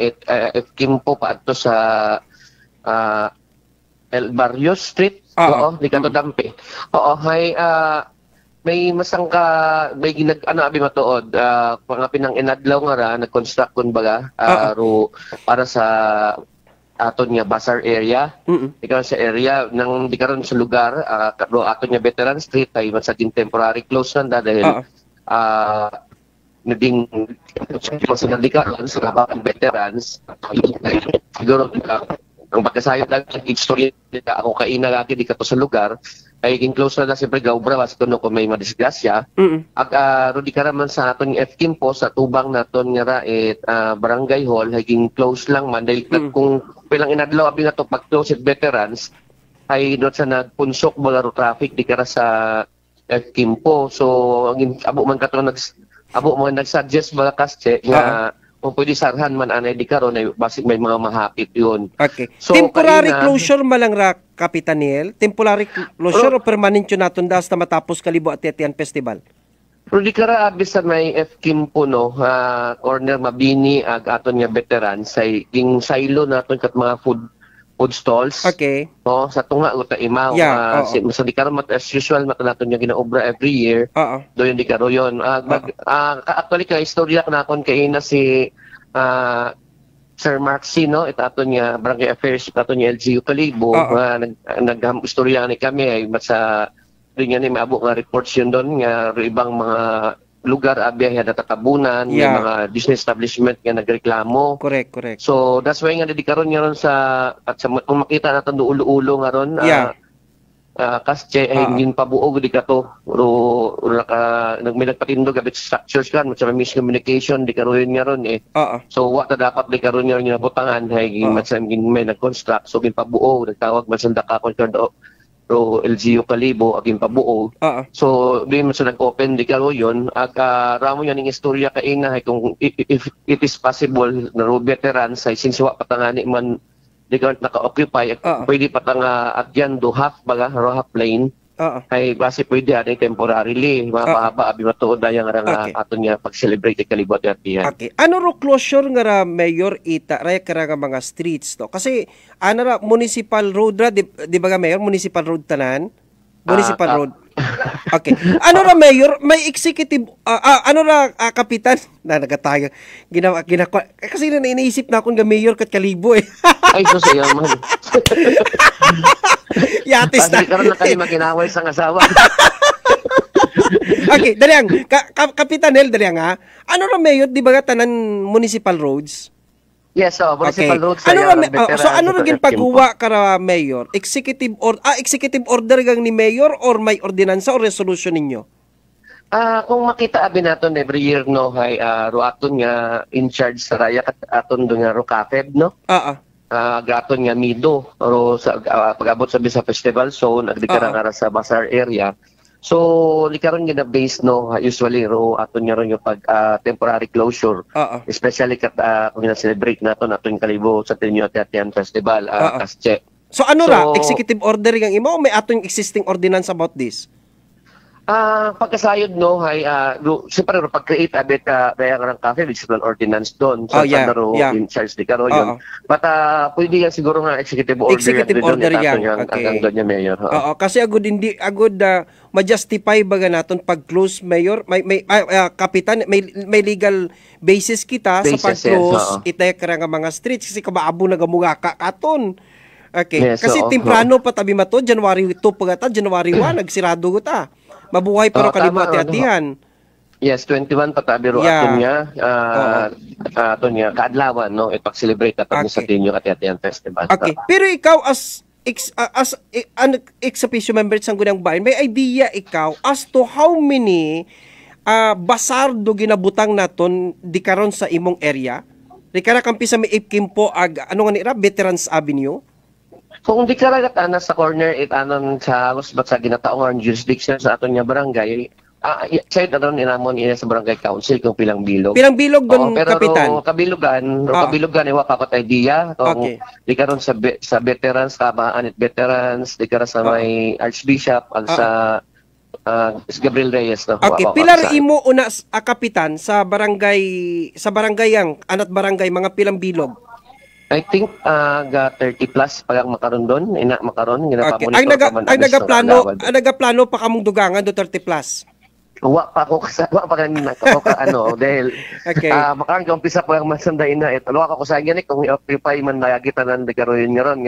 Ikimpo pa ato sa El Barrio Street, oo, di ka to dampi. Oo, may masangka, may abi matuod, pangapin ng inadlaw nga ra, nag-construct kun baga, para sa aton nga Bazaar area. Di karon sa area, nang di karon sa lugar, aton nga Veteran Street, ay masaging temporary close na dahil naging sa nandikaron sa mga veterans, siguro ang pagkasayot lang ng history ako kaina lagi di ka to sa lugar ay king close na siyempre gaubra was kuno kung may madisgrasya at rudi ka naman sa aton Ikimpo sa tubang naton nga ra barangay hall haging close lang man dahil kung pilang inadlaw abi na to pag close veterans ay doon sa nagpunsok baga ro traffic di kara sa Kimpo. So abo man nagsuggest baga Kasche nga kung pwede sarhan man anay di karon ay basig may mga mahapit yun. Okay. So, temporary closure malang ra Kapitanel? Temporary closure o permanent yun naton das na matapos Kalibo Ati-Atian Festival? Pero di kara abis sa may Kimpo no, corner Mabini ag aton nga veteran say king silo naton kat mga food stalls. Okay. No, sa tunga uta imaw. Sa di karon as usual naton nga ginaobra every year. Do yun di karo yon. Actually ka istorya nakon kay na si Sir Mark C, no? Ito niya Barangay Affairs, ito niya LGU Kalibo. Nag-istorya ni kami ay sa doon niya ni maabot nga reports yun doon nga ibang mga lugar abiyah na tatabunan, may mga business establishment nga nagreklamo. Correct. So that's why nga dedikaron niya ron kung makita natin do ulo-ulo nga ron, Kasche ay hindi pabuo di kato. May nagpatindog abit structures kan, sa miscommunication di karoon nga ron eh. So what na dapat di karoon nga ron yung nabutangan ay may nag-construct, so pabuo, nagtawag man sa Dakakon Pro LGU Kalibo aging pabuo. So di man sa nag-open di karo yon ag ramo yan ng istorya kay na kung if it is possible na veterans ay since wa patangani man di ka naka-occupy pwede patang agyan do half lane ay base pwede ani temporarily mapahaba abi matuod dayang nga aton nga pag-celebrate Kalibo Ati-Atian. Okay. Ano ro closure nga ra Mayor ita raya kara nga mga streets to? Kasi ano ra municipal road ra di ba Mayor municipal road tanan? Municipal road. Okay. Ano ra Mayor may executive ano ra kapitan na nagatayang ginawa kasi na iniisip na akong Mayor kat Kalibo eh. Ay so siya man. Yatis na. Karon na kayo maginaway sa asawa. Okay, daliang Kapitanel daliang ano ra Mayor di ba tanan municipal roads? Yes, municipal roads. Ano ra gin paghuwa kara Mayor? Executive order gang ni Mayor or may ordinansa o resolution ninyo? Kung makita abi naton every year no hay ruaton nga in charge sa raya kat aton do nga Rocafed no. Gaton nga Mido pero sa pag-abot sa festival zone agdikara sa bazaar area. So likaron nga na base no usually aton nga ron yung pag temporary closure. Especially kat kung na-celebrate naton aton Kalibo sa Tenyo Ati-Atian Festival Kasche. So ano ra executive order yang imo o may aton existing ordinance about this? Pagkasayod no hay siyempre pag-create abit kaya nga ng cafe municipal ordinance doon so in charge di karo yun but pwede yan siguro nga executive order yan ang doon niya Mayor kasi agud ma-justify baga naton pag-close Mayor may kapitan may legal basis kita sa pag-close itekra nga mga streets kasi kabaabo na gamunga katon. Okay, kasi temprano pa tabi mato January 2 pagata January 1 nagsirado ta. Mabuhay pero Kalibo Ati-Atian. Yes, 21 patabi ro aton niya. Aton niya kaadlawan no ipag-celebrate aton sa Tenyo Ati-Atian Festival. Okay. Pero ikaw as ex-officio member sa Gudang Bayan, may idea ikaw as to how many basar do ginabutang naton di karon sa imong area? Di kara kampi sa may Kimpo ag ano nga nira Veterans Avenue? Kung di karagat sa corner anon sa lusbat sa ginataong jurisdiction sa aton nga barangay, side aron inamon sa barangay council kung pilang bilog. Pilang bilog don kapitan. Kabilugan wa pa idea. Di karon sa veterans anit veterans di kara sa may archbishop ag sa Gabriel Reyes no. Okay, pilar imo una kapitan sa barangay yang anat barangay mga pilang bilog. I think 30 plus pa lang makaron doon, makaron ginapamonitor ang nagaplano pa kamong dugangan do 30 plus. Wa pa kanina dahil makaron ka umpisa pa lang masanday na ito. Luwa ko sa inyo kung i-occupy man nayagitan ng dekaroon nga ron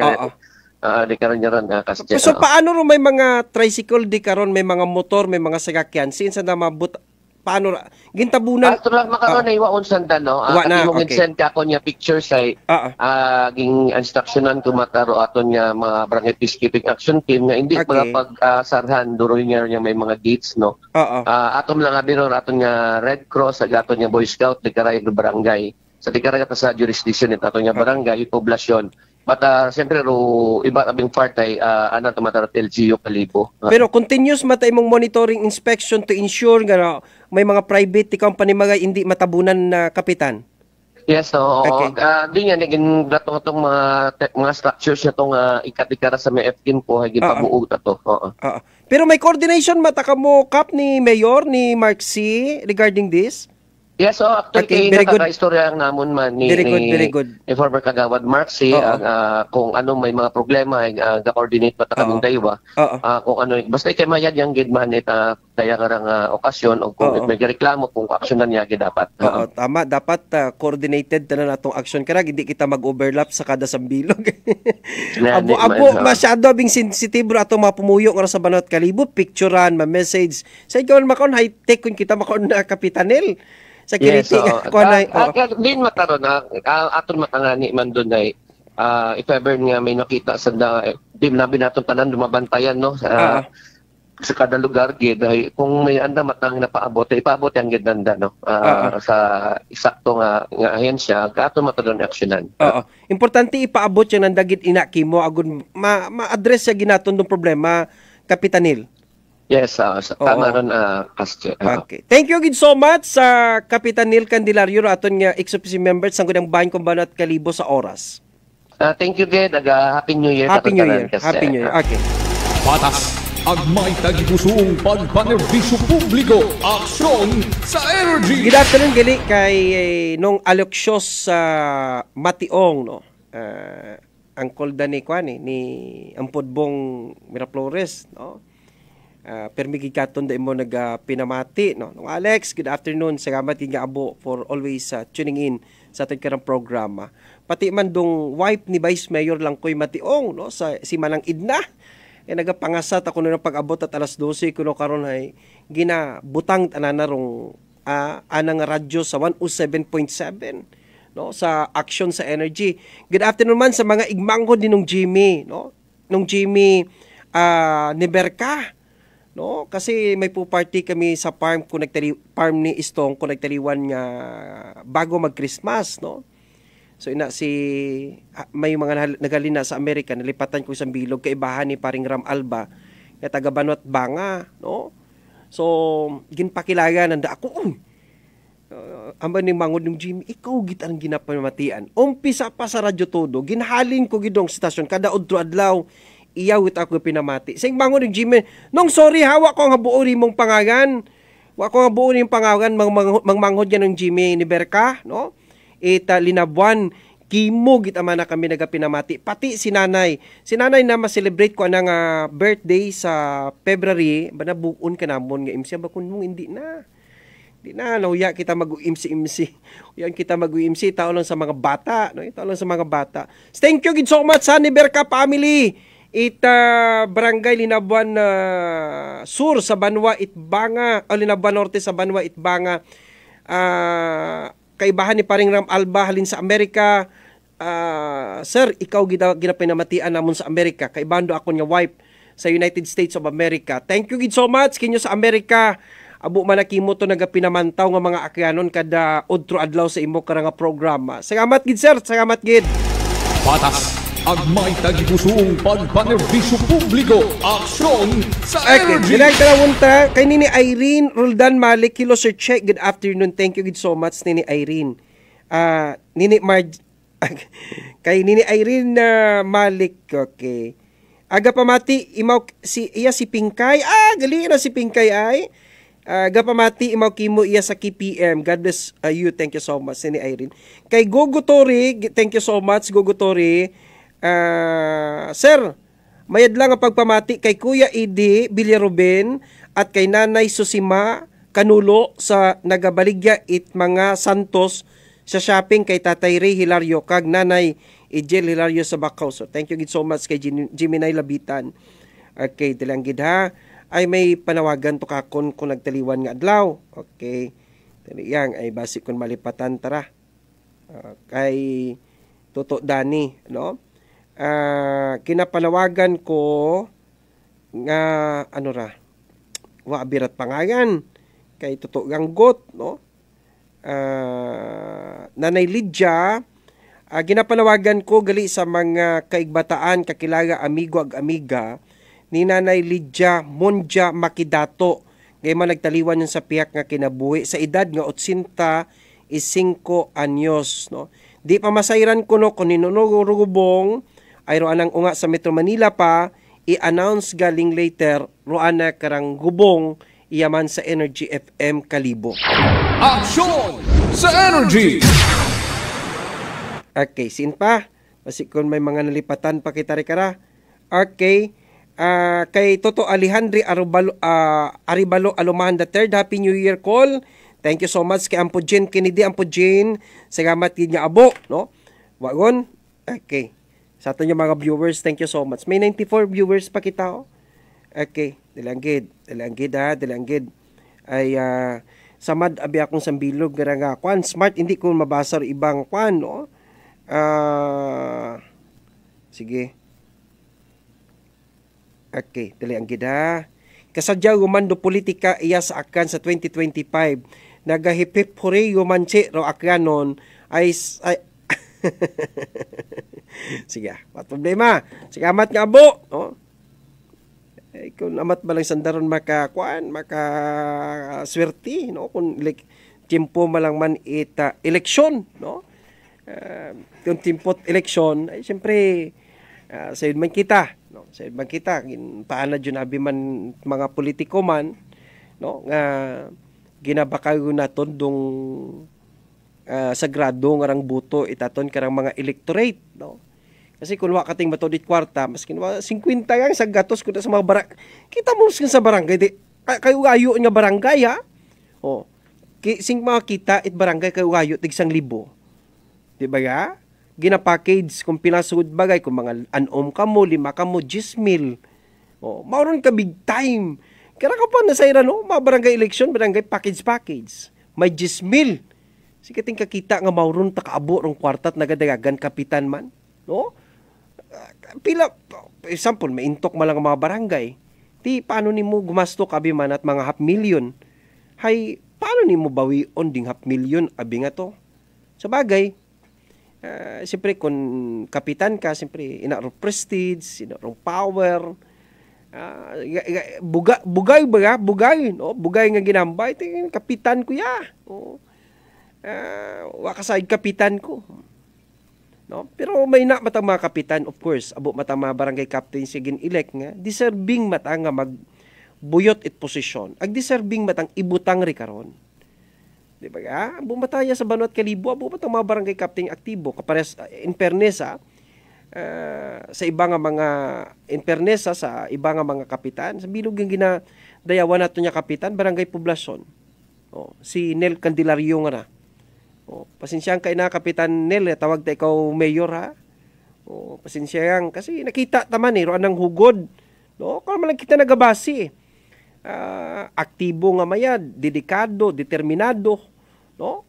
di karon kasi. So paano ro may mga tricycle di karon may mga motor may mga sasakyan since na mabut paano gintabunan ato lang makaron ay waon sanda no imong send ka ko niya pictures ay ging instructionan ko mataro aton niya mga barangay peacekeeping action team nga hindi pag sarhan duro niya may mga gates no atom lang abiro aton niya Red Cross ag aton niya Boy Scout di karay barangay sa di karay sa jurisdiction nito aton niya barangay poblasyon But siyempre iba kaming part ay tumatarat LGU Kalibo. Pero continuous mata imong monitoring inspection to ensure nga may mga private company mga hindi matabunan na kapitan. Yes, oo. Okay. Di nga naging datong mga structures na itong ikat-ikara sa may FTIN po, ay gipabuog na to. Oo. Pero may coordination mata ka mo, Kap, ni Mayor, ni Mark C. regarding this? Yes, so actually nakaka-istorya ang namon man ni very good. former Kagawad Mark C. Kung ano may mga problema ay ga-coordinate pa ta kaming daywa. Kung ano basta kay mayad yang gid man ita daya karang okasyon o kung may reklamo kung aksyonan niya gid dapat. Tama, dapat coordinated na natong action kara hindi kita mag-overlap sa kada sambilog. Abo masyado bing sensitive ra atong mga pumuyo nga sa Banat Kalibo, picturean, ma-message. Sa ikaw makon high tech kun kita makon na kapitanel. Security din mataron aton matangani man doon ay if ever nga may nakita sa dim nabi naton tanan dumabantayan no sa kada lugar gid ay kung may anda matang napaabot ipaabot ang gid nanda no sa eksakto nga ahensya aton mataron aksyonan. Importante ipaabot yung nanda gid inakimo agon ma-address sa ginaton ng problema kapitanil. Yes, tama ron, Pastor. Okay. Thank you gid so much sa Kapitan Neil Candelario aton nga ex-officio member sa Gudang Bahin kung Banat Kalibo sa oras. Thank you gid. Happy New Year. Happy New Year. Happy New Year. Okay. Patas ang may tagipusoong pagpanerbisyo publiko. Aksyon sa energy. Good afternoon gali kay nung alokyos sa Mationg no. Ang kolda ni kwani ni Ampodbong Miraflores no. Permigikaton da mo pinamati no. Nung Alex, good afternoon. Salamat nga abo for always tuning in sa ating karang programa. Pati man dong wife ni Vice Mayor Langkoy Mationg no sa si Manang Idna. Nagapangasat ako na pag-abot at alas 12 kuno karon ay ginabutang tanana rong anang radyo sa 107.7 no sa Action sa Energy. Good afternoon man sa mga igmangho din nung Jimmy no. Nung Jimmy ni Berka no kasi may po party kami sa farm farm ni Istong konektariwan nga bago mag-Christmas no. So ina may mga nagalina sa Amerika nalipatan ko isang bilog kaibahan ni paring Ram Alba nga taga Banwat Banga no. So ginpakilagan nanda ako amba ni mangod ng Jimmy ikaw gid ang ginapamatian. Umpisa pa sa radyo todo ginhalin ko gidong stasyon kada udto adlaw iyawit ako pinamati. Sing bangon ng Jimmy, nung sorry hawa ko nga buo mong pangagan. Wa ko nga buo ning pangagan mangmanghod yan ng Jimmy ni Berka, no? Ita linabuan kimo git ama na kami nagapinamati. Pati si nanay. Si nanay na ma-celebrate ko anang birthday sa February, banabuon ka namon nga imsi ba kun mong hindi na. Di na nauya kita mag-imsi. Uyan kita mag-imsi tao lang sa mga bata, no? Tao lang sa mga bata. Thank you gid so much sa ni Berka family. Barangay Linabuan Sur sa Banwa Itbanga o Linabuan Norte sa Banwa Itbanga kaibahan ni paring Ram Alba halin sa Amerika sir ikaw ginapinamatian namon sa Amerika kaibando ako nga wife sa United States of America. Thank you gid so much kinyo sa Amerika abo manakimo to nagapinamantaw nga mga akyanon kada udto adlaw sa imo karang programa. Salamat gid sir, salamat gid. Patas ang may tagipusoong pagpanerbisyo publiko. Aksyon sa energy. Direkta na munta kay Nini Irene Roldan Malik. Hello Sir Check. Good afternoon. Thank you so much Nini Irene. Kay Nini Irene Malik. Okay. Aga pamati imaw si Pinkay. Gali na si Pinkay ay. Aga pamati imaw kimo iya sa KPM. God bless you. Thank you so much Nini Irene. Kay Gogo Tori, thank you so much Gogo Tori. Sir, mayad lang ang pagpamati kay Kuya Idi Villarubin at kay Nanay Susima Kanulo sa nagabaligya it mga Santos sa shopping kay Tatay Ray Hilario kag Nanay Ijel Hilario sa Bacau. So thank you so much kay Jiminay Labitan. Okay, dilanggid ha. Ay may panawagan to kakon kung nagtaliwan nga adlaw. Okay. Yang ay basi kun malipatan tara. Kay Toto Dani, no? Kinapanawagan ko nga waabirat pangayan kay Toto Ganggot no Nanay Lydia Ginapanawagan ko gali sa mga kaigbataan, kakilala, amigo ag amiga ni Nanay Lydia Monja Makidato. Ngayon man nagtaliwan yun sa piyak nga kinabuhi sa edad nga 85 anyos. No? Di pa masayran ko no kung ninunugubong ay roan ang unga sa Metro Manila pa i-announce galing later roan na karang gubong iyaman sa Energy FM Kalibo. Aksyon sa Energy! Okay, sin pa. Basi kung may mga nalipatan pa kita rikara. Okay. Kay Toto Alejandri Aribalo Alumahan III, Happy New Year call. Thank you so much kay Ampo Jane Kennedy. Ampo Jane, salamat din niya abo. No? Wagon. Okay. Sa atin yung mga viewers, thank you so much. May 94 viewers pa kita. Oh. Okay. Dilanggid ay samad abi akong sambilog nga kwan smart hindi ko mabasa ibang kwan no. Sige. Okay, dilanggid ha. Kasadya gumando politika iya sa akan sa 2025. Nagahipip hore yumanche ro akanon ay sige, wat problema. Sigamat nga abo, no? Kung amat ba lang sandaron maka swerte no kung tiempo malang man ita eleksyon no kung tiempot eleksyon ay siyempre sayod man kita paana jud abi man mga politiko man no nga ginabakayo naton dong sagrado nga rang buto itaton karang mga electorate no. Kasi kung wa kating matodit kwarta, maskin 50 yang sa gatos kuda sa mga barangay. Kita mo sa barangay, di kayo ayo nga barangay ha. Oh. Sing mga kita it barangay kayo ayo tig 1,000. Di ba ya? Gina-package kung pinasud bagay kung mga anom ka mo, 5 ka mo, 10,000. Oh, mauron ka big time. Kaya ka pa nasayra no, mga barangay election, barangay package. May 10,000. Sikating kakita nga mauron ta kaabo rong kwarta at nagadagagan kapitan man, no? Pila example may intok malang mga barangay ti paano nimo gumasto abi man at mga 500,000 hay paano nimo bawion ding 500,000 abi nga to sa bagay siyempre kung kapitan ka siyempre inarong prestige inarong power bugay no bugay nga ginambay ti kapitan ko ya wa kasay kapitan ko. No? Pero may na matang mga kapitan, of course, abo matang mga barangay captain sigin elect nga, deserving matang nga magbuyot it posisyon. Ag deserving matang ibutang ri karon. Di ba ga? Abo mataya sa Banwat Kalibo, abo matang mga barangay captain aktibo. Kapares, in fairness sa iba nga mga, in fairness sa iba nga mga kapitan, sa bilog yung ginadayawan nato niya kapitan, barangay poblasyon. Oh, si Nel Candelario nga na. Oh, pasensya kay na Kapitan Nel, tawag ta ikaw mayor ha. Oh, pasensya yang kasi nakita taman roan ng hugod. No, kung man kita nagabasi. Aktibo nga mayad, dedikado, determinado, no?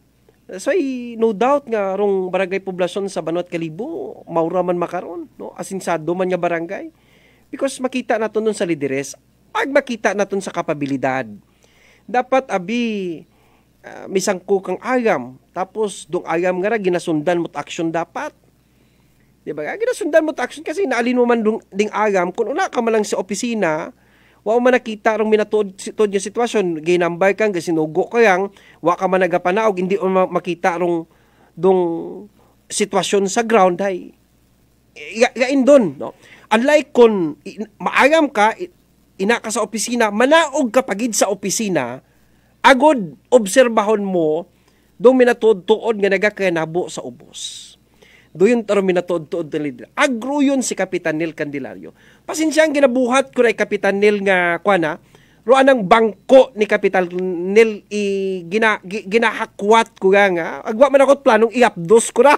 So no doubt nga rong barangay poblasyon sa Banwat Kalibo, maura man makaron, no? Asinsado man nga barangay. Because makita naton nun sa lideres, ag makita naton sa kapabilidad. Dapat abi misangko kang ayam, tapos dong ayam nga ra ginasundan mo't action dapat. Di ba? Ginasundan mo't action kasi naalin mo man ding ayam, kung una ka man lang sa opisina, wa man nakita rong minatuod yung sitwasyon, ginambay kang, gasinugo ka yang, wa ka man nagapanaog, hindi mo makita rong dong sitwasyon sa ground, hay. Gain doon, no? Unlike kung maayam ka, ina ka sa opisina, manaog ka pagid sa opisina, agod obserbahon mo dong minatuod-tuod nga nagakanabo sa ubos. Doon taro minatuod-tuod na lider. Agro yun si Kapitan Nel Candelario. Pasensya ang ginabuhat ko na Kapitan Nel nga kuana, roan ang bangko ni Kapitan Nel ginahakwat ko nga. Agwa man ako't planong iapdos ko na.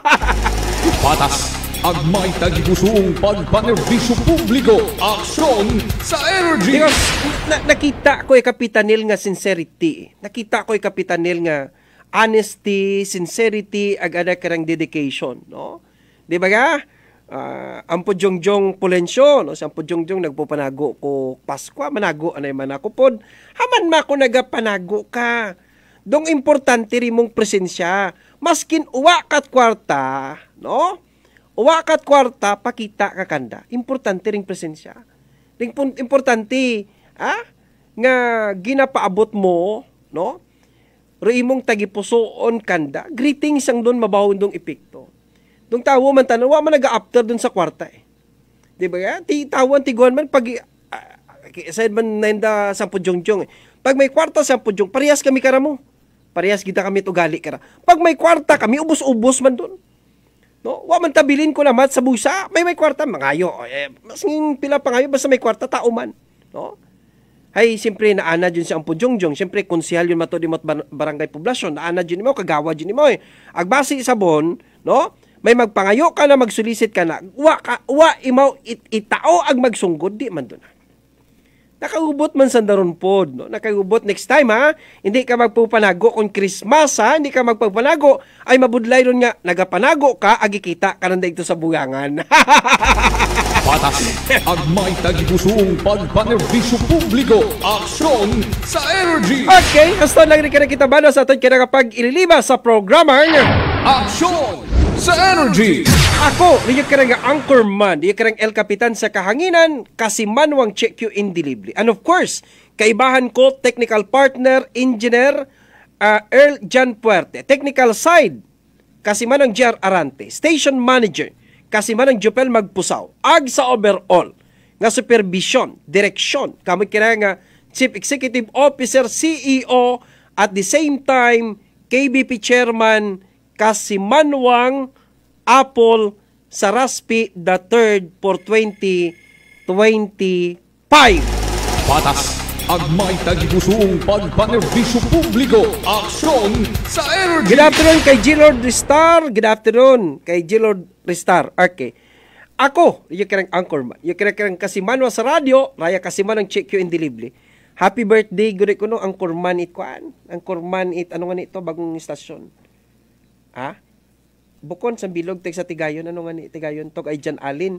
Patas ang may tagigusuong pagpanerbisyo publiko. Aksyon sa Energy! Because, nakita ko Kapitan Nel nga sincerity. Nakita ko Kapitan Nel nga honesty, sincerity, agada karang dedication. No? Di ba nga? Ang Pudyongjong Pulensyo, no? Ang Pudyongjong nagpupanago ko Paskwa, manago anay man ako pod. Haman ma ko nagapanago ka. Dong importante rin mong presensya. Maskin uwa kat kwarta, no? Uwa kat kwarta, pakita ka kanda. Importante ring presensya. Importante, nga ginapaabot mo, no? Reimong tagipusoon kanda. Greetings ang doon mabawon dong epekto. Dong tawo man tanong, wa man nag-after doon sa kwarta eh. Di ba yan? Tawan, tiguan man, pag said man nenda sa pudyong-dyong eh. Pag may kwarta sa pudyong, parehas kami karamo. Parehas kita kami tugali kara. Pag may kwarta kami, ubos-ubos man doon. No? Wa man tabilin ko naman sa busa, may kwarta, mangayo. Mas pila pa ngayon, basta may kwarta, tao man. No? Hay, siyempre, naana dyan siya ang pudyong-dyong. Siyempre, konsihal yun mato di mat barangay poblasyon. Naana dyan mo, kagawa dyan mo eh. Agbasi sa bon, no? May magpangayo ka na, magsulisit ka na. Wa imaw, itao ang magsunggod, di man doon. Nakaubot man sa daron pod, no? Nakaubot next time, ha? Hindi ka magpupanago kung Christmas, ha? Hindi ka magpupanago, ay mabudlay ron nga, nagapanago ka, agikita ka nanda ito sa buyangan. Patas, agmay tagibusong pagpanerbisyo publiko, aksyon sa energy. Okay, hasta lang rin ka na kita ba na sa atin kinakapag ililiba sa programa niya. Aksyon sa energy. Ako, liya ka nga anchorman, liya ka El Kapitan sa kahanginan, kasi manwang check you indelible. And of course, kaibahan ko, technical partner, engineer, Earl Jan Puerte. Technical side, kasi manang JR Arante. Station manager, kasi manang Jopel Magpusaw. Ag sa overall, nga supervision, direksyon, kami kaya nga Chief Executive Officer, CEO, at the same time, KBP Chairman, kasi manwang Apple sa Raspi the 3rd for 2025. Patas, agmay tagibusong pagpanerbisyo publiko, aksyon sa energy. Good afternoon kay G-Lord Ristar. Good afternoon kay G-Lord Ristar. Okay. Ako, yung kirang anchorman. Yung kirang kasimanwa sa radyo, raya kasiman ang check you indelible. Happy birthday, gure ko no, anchorman it kuan. Anchorman it, ano nga nito, bagong istasyon. Ha? Bukon sa bilog tek sa Tigayon, ano nga ni Tigayon tog ay Jan Alin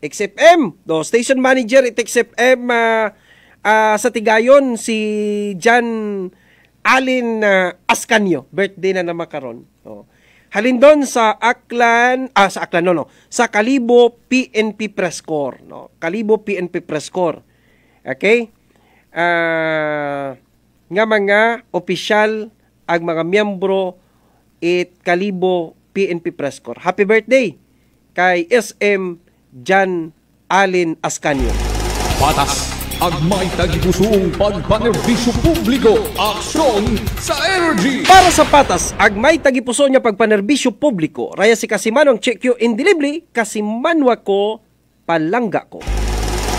XFM do station manager it XFM sa Tigayon si Jan Alin Ascanio, birthday na makaron. Halin doon sa sa Kalibo PNP Press Corps, no. Kalibo PNP Press Corps. Okay? Nga mga opisyal ag mga miyembro it Kalibo PNP Press Corps. Happy birthday kay SM Jan Alin Ascanio. Patas, agmay tagibusong pagpanerbisyo publiko, aksyon sa energy. Para sa patas, agmay tagipuso niya pagpanerbisyo publiko, raya si kasimanong check you indelible, kasimanwa ko, palangga ko.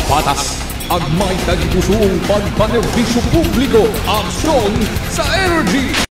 Patas, agmay tagibusong pagpanerbisyo publiko, aksyon sa energy.